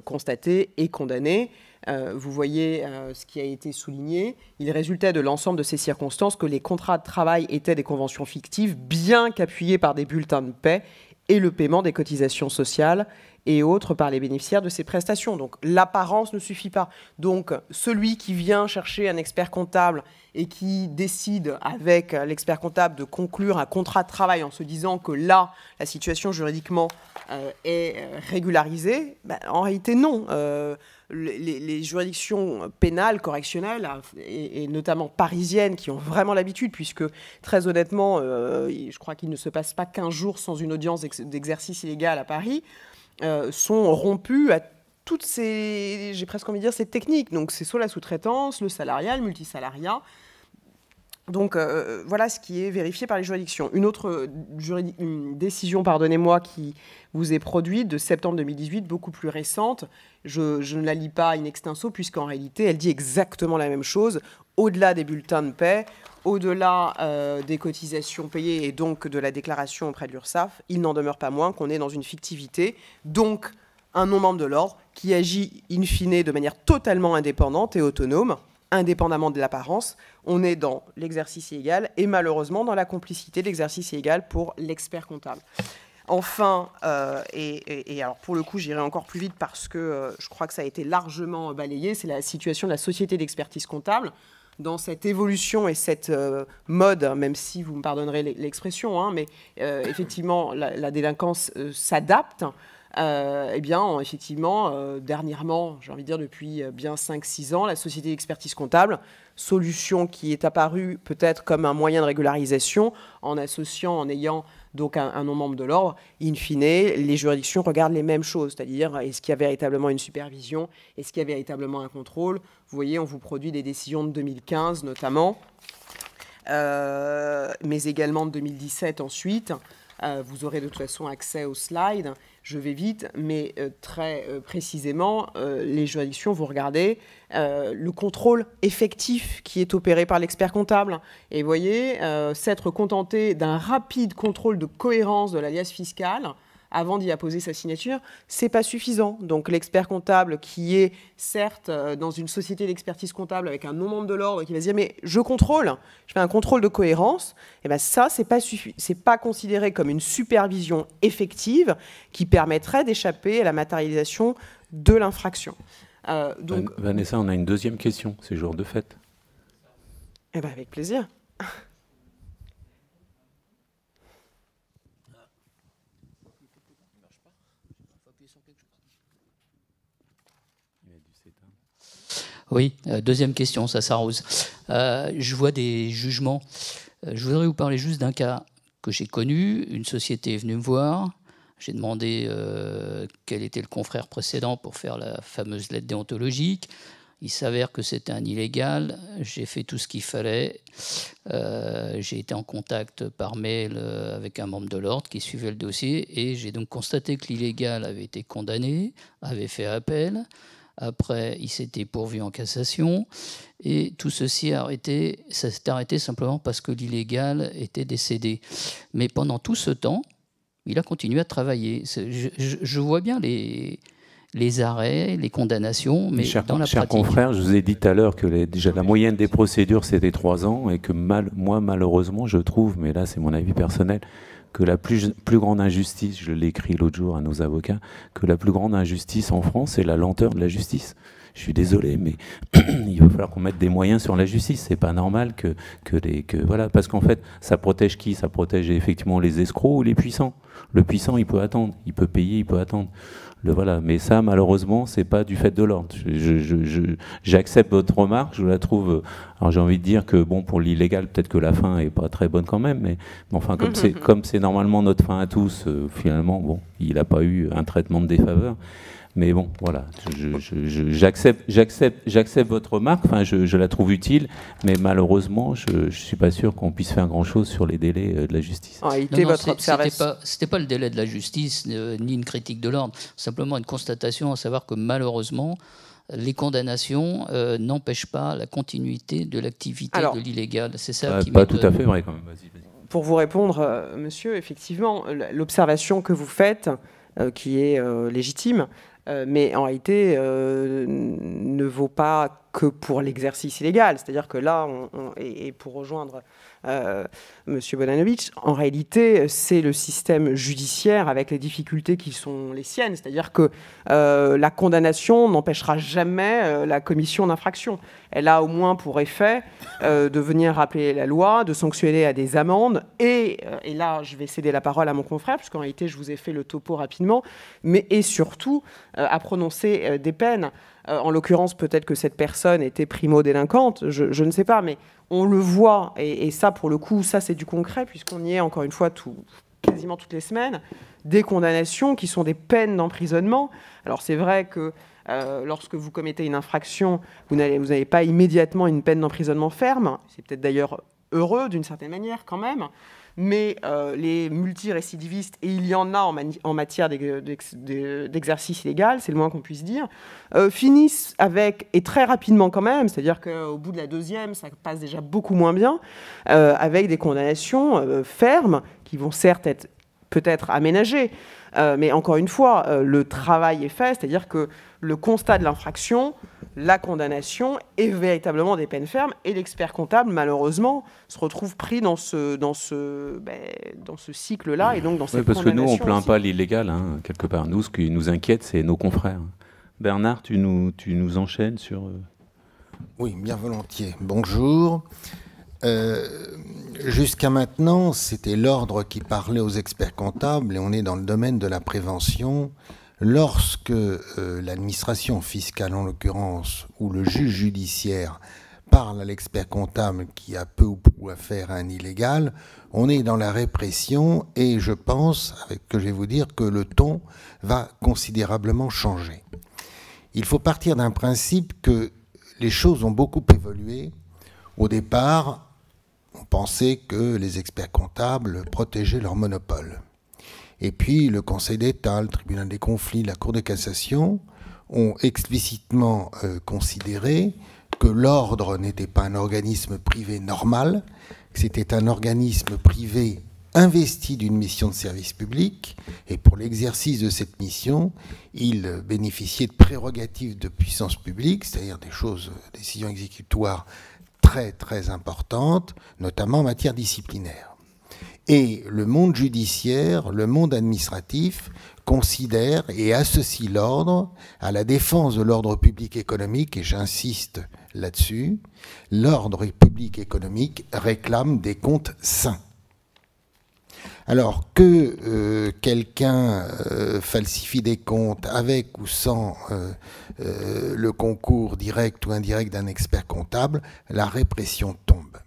constatées et condamnées. Vous voyez ce qui a été souligné. Il résultait de l'ensemble de ces circonstances que les contrats de travail étaient des conventions fictives, bien qu'appuyés par des bulletins de paie et le paiement des cotisations sociales et autres par les bénéficiaires de ces prestations. Donc l'apparence ne suffit pas. Donc celui qui vient chercher un expert comptable et qui décide avec l'expert comptable de conclure un contrat de travail en se disant que là, la situation juridiquement est régularisée, en réalité non. Les juridictions pénales, correctionnelles, et notamment parisiennes, qui ont vraiment l'habitude, puisque très honnêtement, je crois qu'il ne se passe pas 15 jours sans une audience d'exercice illégal à Paris, sont rompues à toutes j'ai presque envie de dire, ces techniques. Donc c'est soit la sous-traitance, le salariat, le multisalariat. Donc voilà ce qui est vérifié par les juridictions. Une autre décision, pardonnez-moi, qui vous est produite de septembre 2018, beaucoup plus récente, je ne la lis pas in extenso, puisqu'en réalité, elle dit exactement la même chose. Au-delà des bulletins de paie, au-delà des cotisations payées et donc de la déclaration auprès de l'URSSAF, il n'en demeure pas moins qu'on est dans une fictivité, donc un non-membre de l'ordre qui agit in fine de manière totalement indépendante et autonome, indépendamment de l'apparence. On est dans l'exercice illégal et malheureusement dans la complicité de l'exercice illégal pour l'expert comptable. Enfin, et alors pour le coup, j'irai encore plus vite parce que je crois que ça a été largement balayé, c'est la situation de la société d'expertise comptable. Dans cette évolution et cette mode, même si vous me pardonnerez l'expression, hein, mais effectivement, la délinquance s'adapte. Eh bien, effectivement, dernièrement, j'ai envie de dire depuis bien 5-6 ans, la société d'expertise comptable, solution qui est apparue peut-être comme un moyen de régularisation en associant, en ayant donc un non-membre de l'ordre, in fine, les juridictions regardent les mêmes choses, c'est-à-dire est-ce qu'il y a véritablement une supervision, est-ce qu'il y a véritablement un contrôle. Vous voyez, on vous produit des décisions de 2015 notamment, mais également de 2017 ensuite. Vous aurez de toute façon accès aux slides. Je vais vite, mais très précisément, les juridictions vont regarder le contrôle effectif qui est opéré par l'expert comptable. Et vous voyez, s'être contenté d'un rapide contrôle de cohérence de l'alias fiscal avant d'y apposer sa signature, c'est pas suffisant. Donc l'expert comptable qui est certes dans une société d'expertise comptable avec un non-membre de l'ordre qui va se dire mais je contrôle, je fais un contrôle de cohérence, et ben ça c'est pas considéré comme une supervision effective qui permettrait d'échapper à la matérialisation de l'infraction. Donc Vanessa, on a une deuxième question, c'est jour de fête. Eh ben avec plaisir. Oui, deuxième question, ça s'arrose. Je vois des jugements. Je voudrais vous parler juste d'un cas que j'ai connu. Une société est venue me voir. J'ai demandé quel était le confrère précédent pour faire la fameuse lettre déontologique. Il s'avère que c'était un illégal. J'ai fait tout ce qu'il fallait. J'ai été en contact par mail avec un membre de l'ordre qui suivait le dossier et j'ai donc constaté que l'illégal avait été condamné, avait fait appel. Après, il s'était pourvu en cassation et tout ceci ça s'est arrêté simplement parce que l'illégal était décédé. Mais pendant tout ce temps, il a continué à travailler. Je vois bien les arrêts, les condamnations, mais dans la pratique. Cher confrère, je vous ai dit tout à l'heure que déjà la moyenne des procédures, c'était 3 ans et que moi, malheureusement, je trouve, mais là, c'est mon avis personnel, que la plus grande injustice, je l'ai écrit l'autre jour à nos avocats, que la plus grande injustice en France, c'est la lenteur de la justice. Je suis désolé, mais il va falloir qu'on mette des moyens sur la justice. C'est pas normal voilà, parce qu'en fait, ça protège qui? Ça protège effectivement les escrocs ou les puissants. Le puissant, il peut attendre, il peut payer, il peut attendre. Voilà. Mais ça, malheureusement, c'est pas du fait de l'ordre. J'accepte votre remarque, je la trouve. Alors j'ai envie de dire que bon, pour l'illégal, peut-être que la fin est pas très bonne quand même, mais enfin comme c'est normalement notre fin à tous, finalement, bon, il n'a pas eu un traitement de défaveur. Mais bon, voilà, j'accepte votre remarque, enfin, je la trouve utile, mais malheureusement, je ne suis pas sûr qu'on puisse faire grand-chose sur les délais de la justice. C'était pas le délai de la justice, ni une critique de l'ordre, simplement une constatation, à savoir que malheureusement, les condamnations n'empêchent pas la continuité de l'activité de l'illégal. C'est ça qui pas tout à fait vrai quand même. Vas-y. Pour vous répondre, monsieur, effectivement, l'observation que vous faites, qui est légitime, mais en réalité ne vaut pas que pour l'exercice illégal. C'est-à-dire que là, et pour rejoindre Monsieur Bonanovitch, en réalité, c'est le système judiciaire avec les difficultés qui sont les siennes. C'est-à-dire que la condamnation n'empêchera jamais la commission d'infraction. Elle a au moins pour effet de venir rappeler la loi, de sanctionner à des amendes. Et là, je vais céder la parole à mon confrère, puisqu'en réalité, je vous ai fait le topo rapidement, et surtout à prononcer des peines. En l'occurrence, peut-être que cette personne était primo-délinquante, je ne sais pas, mais on le voit, et ça, pour le coup, ça, c'est du concret, puisqu'on y est, encore une fois, quasiment toutes les semaines, des condamnations qui sont des peines d'emprisonnement. Alors, c'est vrai que lorsque vous commettez une infraction, vous n'avez pas immédiatement une peine d'emprisonnement ferme. C'est peut-être d'ailleurs heureux d'une certaine manière quand même, mais les multirécidivistes, et il y en a en matière d'exercice illégal, c'est le moins qu'on puisse dire, finissent avec, et très rapidement quand même, c'est-à-dire qu'au bout de la deuxième, ça passe déjà beaucoup moins bien, avec des condamnations fermes, qui vont certes être peut-être aménagées, mais encore une fois, le travail est fait, c'est-à-dire que le constat de l'infraction, la condamnation est véritablement des peines fermes, et l'expert comptable, malheureusement, se retrouve pris dans ce cycle-là, et donc dans cette parce que nous, on ne plaint aussi. pas l'illégal, hein, quelque part. Nous, ce qui nous inquiète, c'est nos confrères. Bernard, tu nous enchaînes sur... Oui, bien volontiers. Bonjour. Jusqu'à maintenant, c'était l'ordre qui parlait aux experts comptables, et on est dans le domaine de la prévention. Lorsque l'administration fiscale, en l'occurrence, ou le juge judiciaire parle à l'expert comptable qui a peu ou prou affaire à un illégal, on est dans la répression, et je pense que je vais vous dire que le ton va considérablement changer. Il faut partir d'un principe que les choses ont beaucoup évolué. Au départ, on pensait que les experts comptables protégeaient leur monopole. Et puis le Conseil d'État, le Tribunal des conflits, la Cour de cassation ont explicitement considéré que l'ordre n'était pas un organisme privé normal, que c'était un organisme privé investi d'une mission de service public, et pour l'exercice de cette mission, il bénéficiait de prérogatives de puissance publique, c'est-à-dire des décisions exécutoires très très importantes, notamment en matière disciplinaire. Et le monde judiciaire, le monde administratif considère et associe l'ordre à la défense de l'ordre public économique, et j'insiste là-dessus, l'ordre public économique réclame des comptes sains. Alors que quelqu'un falsifie des comptes avec ou sans le concours direct ou indirect d'un expert comptable, la répression tombe.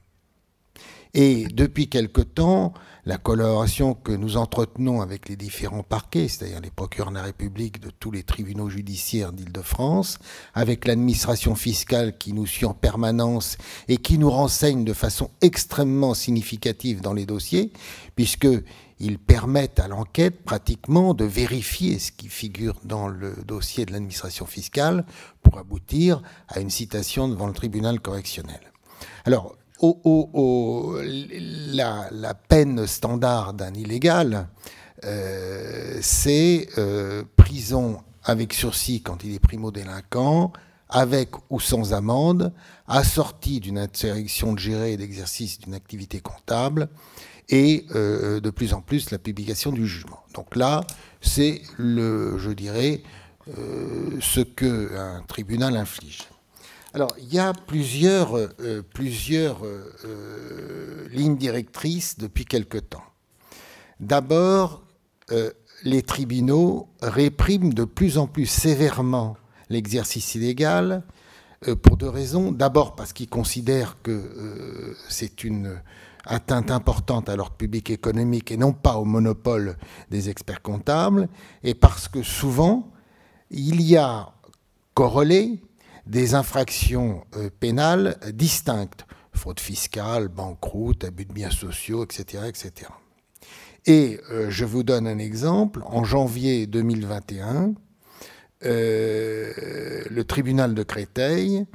Et depuis quelque temps, la collaboration que nous entretenons avec les différents parquets, c'est-à-dire les procureurs de la République de tous les tribunaux judiciaires d'Île-de-France, avec l'administration fiscale qui nous suit en permanence et qui nous renseigne de façon extrêmement significative dans les dossiers, puisqu'ils permettent à l'enquête pratiquement de vérifier ce qui figure dans le dossier de l'administration fiscale pour aboutir à une citation devant le tribunal correctionnel. Alors, la peine standard d'un illégal, c'est prison avec sursis quand il est primo-délinquant, avec ou sans amende, assortie d'une interdiction de gérer et d'exercice d'une activité comptable, et de plus en plus la publication du jugement. Donc là, c'est je dirais, ce qu'un tribunal inflige. Alors, il y a plusieurs lignes directrices depuis quelque temps. D'abord, les tribunaux répriment de plus en plus sévèrement l'exercice illégal pour deux raisons. D'abord, parce qu'ils considèrent que c'est une atteinte importante à l'ordre public économique et non pas au monopole des experts comptables, et parce que souvent, il y a corrélé des infractions pénales distinctes, fraude fiscale, banqueroute, abus de biens sociaux, etc. etc. Et je vous donne un exemple. En janvier 2021, le tribunal de Créteil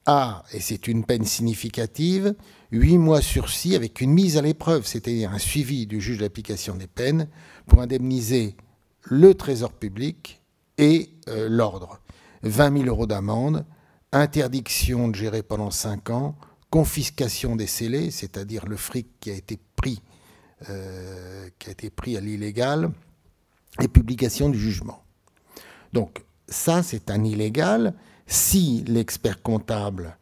a, et c'est une peine significative, 8 mois sursis avec une mise à l'épreuve, c'est-à-dire un suivi du juge d'application des peines pour indemniser le trésor public et l'ordre. 20 000 € d'amende, interdiction de gérer pendant 5 ans, confiscation des scellés, c'est-à-dire le fric qui a été pris à l'illégal, et publication du jugement. Donc ça, c'est un illégal. Si l'expert comptable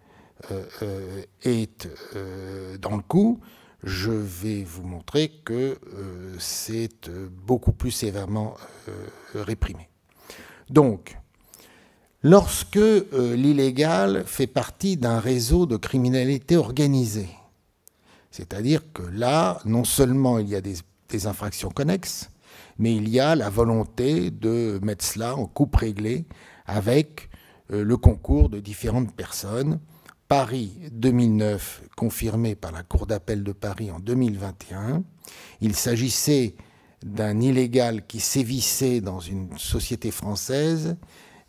est dans le coup, je vais vous montrer que c'est beaucoup plus sévèrement réprimé. Donc, lorsque l'illégal fait partie d'un réseau de criminalité organisée, c'est-à-dire que là, non seulement il y a des infractions connexes, mais il y a la volonté de mettre cela en coupe réglée avec le concours de différentes personnes Paris 2009, confirmé par la Cour d'appel de Paris en 2021. Il s'agissait d'un illégal qui sévissait dans une société française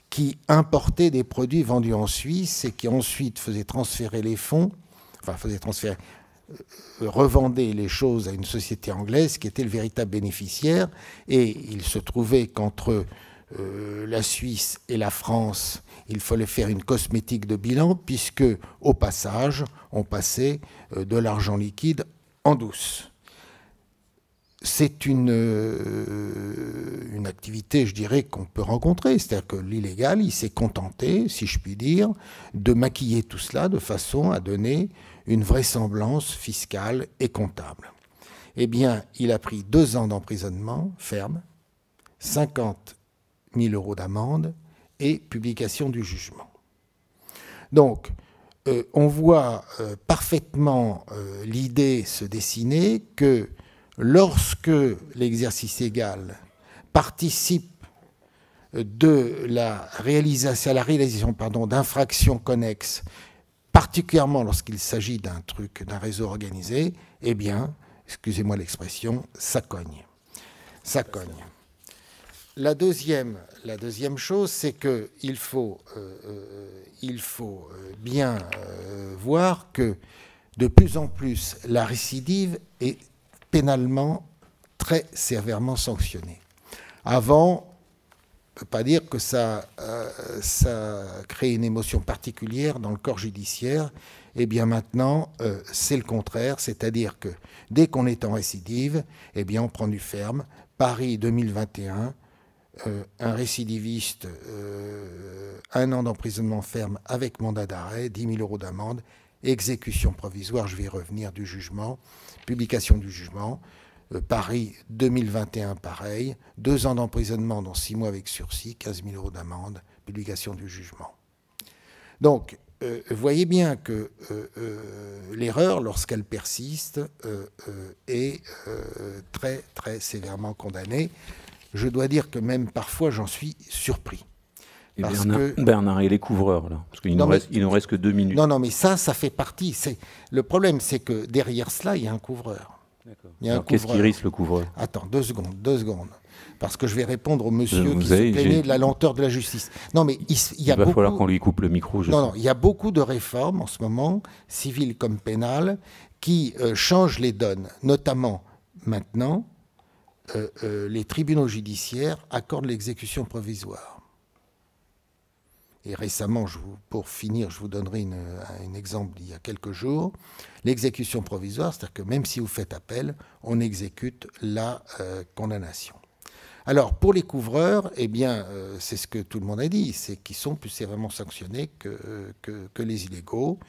qui importait des produits vendus en Suisse et qui ensuite faisait transférer les fonds, enfin revendait les choses à une société anglaise qui était le véritable bénéficiaire. Et il se trouvait qu'entre la Suisse et la France, il fallait faire une cosmétique de bilan, puisque, au passage, on passait de l'argent liquide en douce. C'est une activité, je dirais, qu'on peut rencontrer. C'est-à-dire que l'illégal, il s'est contenté, si je puis dire, de maquiller tout cela de façon à donner une vraisemblance fiscale et comptable. Eh bien, il a pris 2 ans d'emprisonnement ferme, 50 000 € d'amende et publication du jugement. Donc, on voit parfaitement l'idée se dessiner que lorsque l'exercice égal participe de la réalisation, d'infractions connexes, particulièrement lorsqu'il s'agit d'un réseau organisé, eh bien, excusez-moi l'expression, ça cogne. Ça cogne. La deuxième chose, c'est qu'il faut bien voir que de plus en plus, la récidive est pénalement très sévèrement sanctionnée. Avant, on ne peut pas dire que ça crée une émotion particulière dans le corps judiciaire. Eh bien maintenant, c'est le contraire, c'est-à-dire que dès qu'on est en récidive, eh bien on prend du ferme. Paris 2021, un récidiviste, 1 an d'emprisonnement ferme avec mandat d'arrêt, 10 000 € d'amende, exécution provisoire, je vais y revenir, du jugement, publication du jugement. Paris 2021, pareil, 2 ans d'emprisonnement dans 6 mois avec sursis, 15 000 € d'amende, publication du jugement. Donc, vous voyez bien que l'erreur, lorsqu'elle persiste, est très, très sévèrement condamnée. Je dois dire que même parfois, j'en suis surpris. Et Bernard et les couvreurs, là, parce qu'il ne reste que 2 minutes. Non, mais ça fait partie. Le problème, c'est que derrière cela, il y a un couvreur. Qu'est-ce qui risque le couvreur? Attends, 2 secondes. Parce que je vais répondre au monsieur qui se plaignait de la lenteur de la justice. Non, mais il va falloir qu'on lui coupe le micro. Non, il y a beaucoup de réformes en ce moment, civiles comme pénales, qui changent les donnes. Notamment, maintenant, les tribunaux judiciaires accordent l'exécution provisoire. Et récemment, pour finir, je vous donnerai un exemple d'il y a quelques jours. L'exécution provisoire, c'est-à-dire que même si vous faites appel, on exécute la condamnation. Alors, pour les couvreurs, eh bien, c'est ce que tout le monde a dit, c'est qu'ils sont plus sévèrement sanctionnés que les illégaux.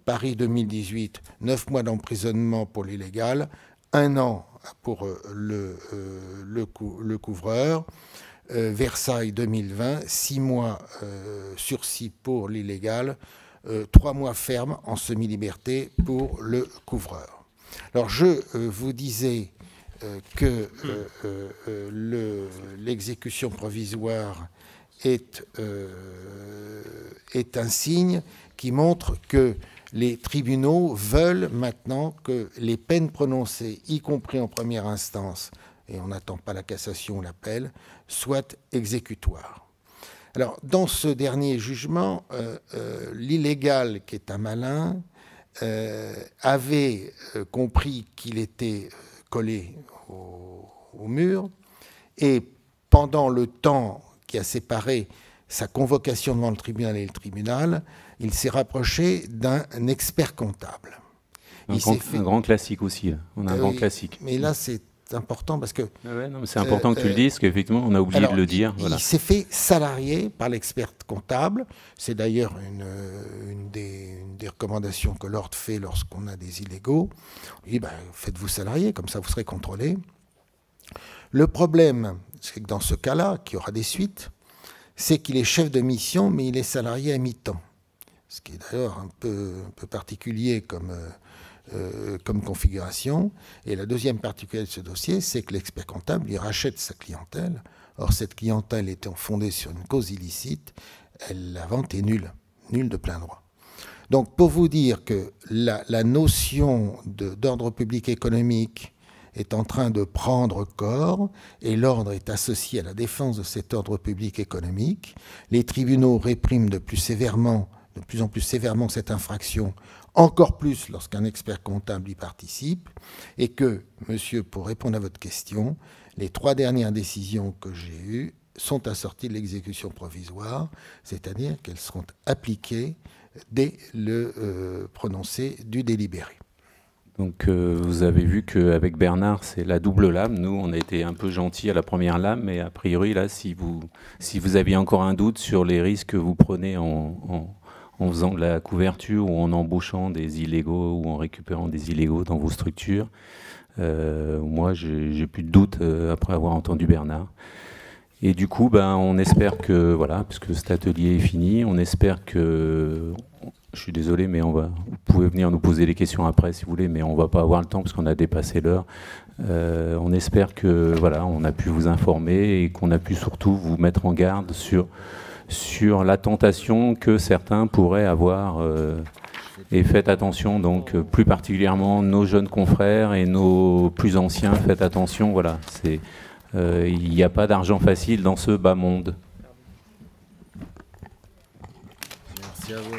Paris 2018, 9 mois d'emprisonnement pour l'illégal, 1 an pour le couvreur. Versailles 2020, 6 mois sursis pour l'illégal, 3 mois ferme en semi-liberté pour le couvreur. Alors je vous disais que l'exécution provisoire est un signe qui montre que les tribunaux veulent maintenant que les peines prononcées, y compris en première instance, et on n'attend pas la cassation ou l'appel, soit exécutoire. Alors, dans ce dernier jugement, l'illégal, qui est un malin, avait compris qu'il était collé au mur, et pendant le temps qui a séparé sa convocation devant le tribunal et le tribunal, il s'est rapproché d'un expert comptable. Un grand classique aussi, là. On a un grand classique. Mais là, c'est important parce que... c'est important que tu le dises, parce qu'effectivement, on a oublié de le dire. Il s'est fait salarier par l'expert comptable. C'est d'ailleurs une des recommandations que l'ordre fait lorsqu'on a des illégaux. Il dit, faites-vous salarier, comme ça vous serez contrôlé. Le problème, c'est que dans ce cas-là, qui aura des suites, c'est qu'il est chef de mission, mais il est salarié à mi-temps. Ce qui est d'ailleurs un peu particulier comme configuration. Et la deuxième particularité de ce dossier, c'est que l'expert comptable, il rachète sa clientèle. Or, cette clientèle étant fondée sur une cause illicite, la vente est nulle de plein droit. Donc, pour vous dire que la notion d'ordre public économique est en train de prendre corps, et l'ordre est associé à la défense de cet ordre public économique. Les tribunaux répriment de plus en plus sévèrement cette infraction, encore plus lorsqu'un expert comptable y participe, et que, monsieur, pour répondre à votre question, les 3 dernières décisions que j'ai eues sont assorties de l'exécution provisoire, c'est-à-dire qu'elles seront appliquées dès le prononcé du délibéré. Donc vous avez vu qu'avec Bernard, c'est la double lame. Nous, on a été un peu gentils à la première lame, mais a priori, là, si vous aviez encore un doute sur les risques que vous prenez en faisant de la couverture ou en embauchant des illégaux ou en récupérant des illégaux dans vos structures, moi, j'ai plus de doute après avoir entendu Bernard. Et du coup, on espère que, voilà, puisque cet atelier est fini, on espère que... Je suis désolé, mais vous pouvez venir nous poser des questions après si vous voulez, mais on ne va pas avoir le temps parce qu'on a dépassé l'heure. On espère que voilà, on a pu vous informer et qu'on a pu surtout vous mettre en garde sur la tentation que certains pourraient avoir. Et faites attention, donc plus particulièrement nos jeunes confrères et nos plus anciens, faites attention. Voilà, il n'y a pas d'argent facile dans ce bas monde. Merci à vous.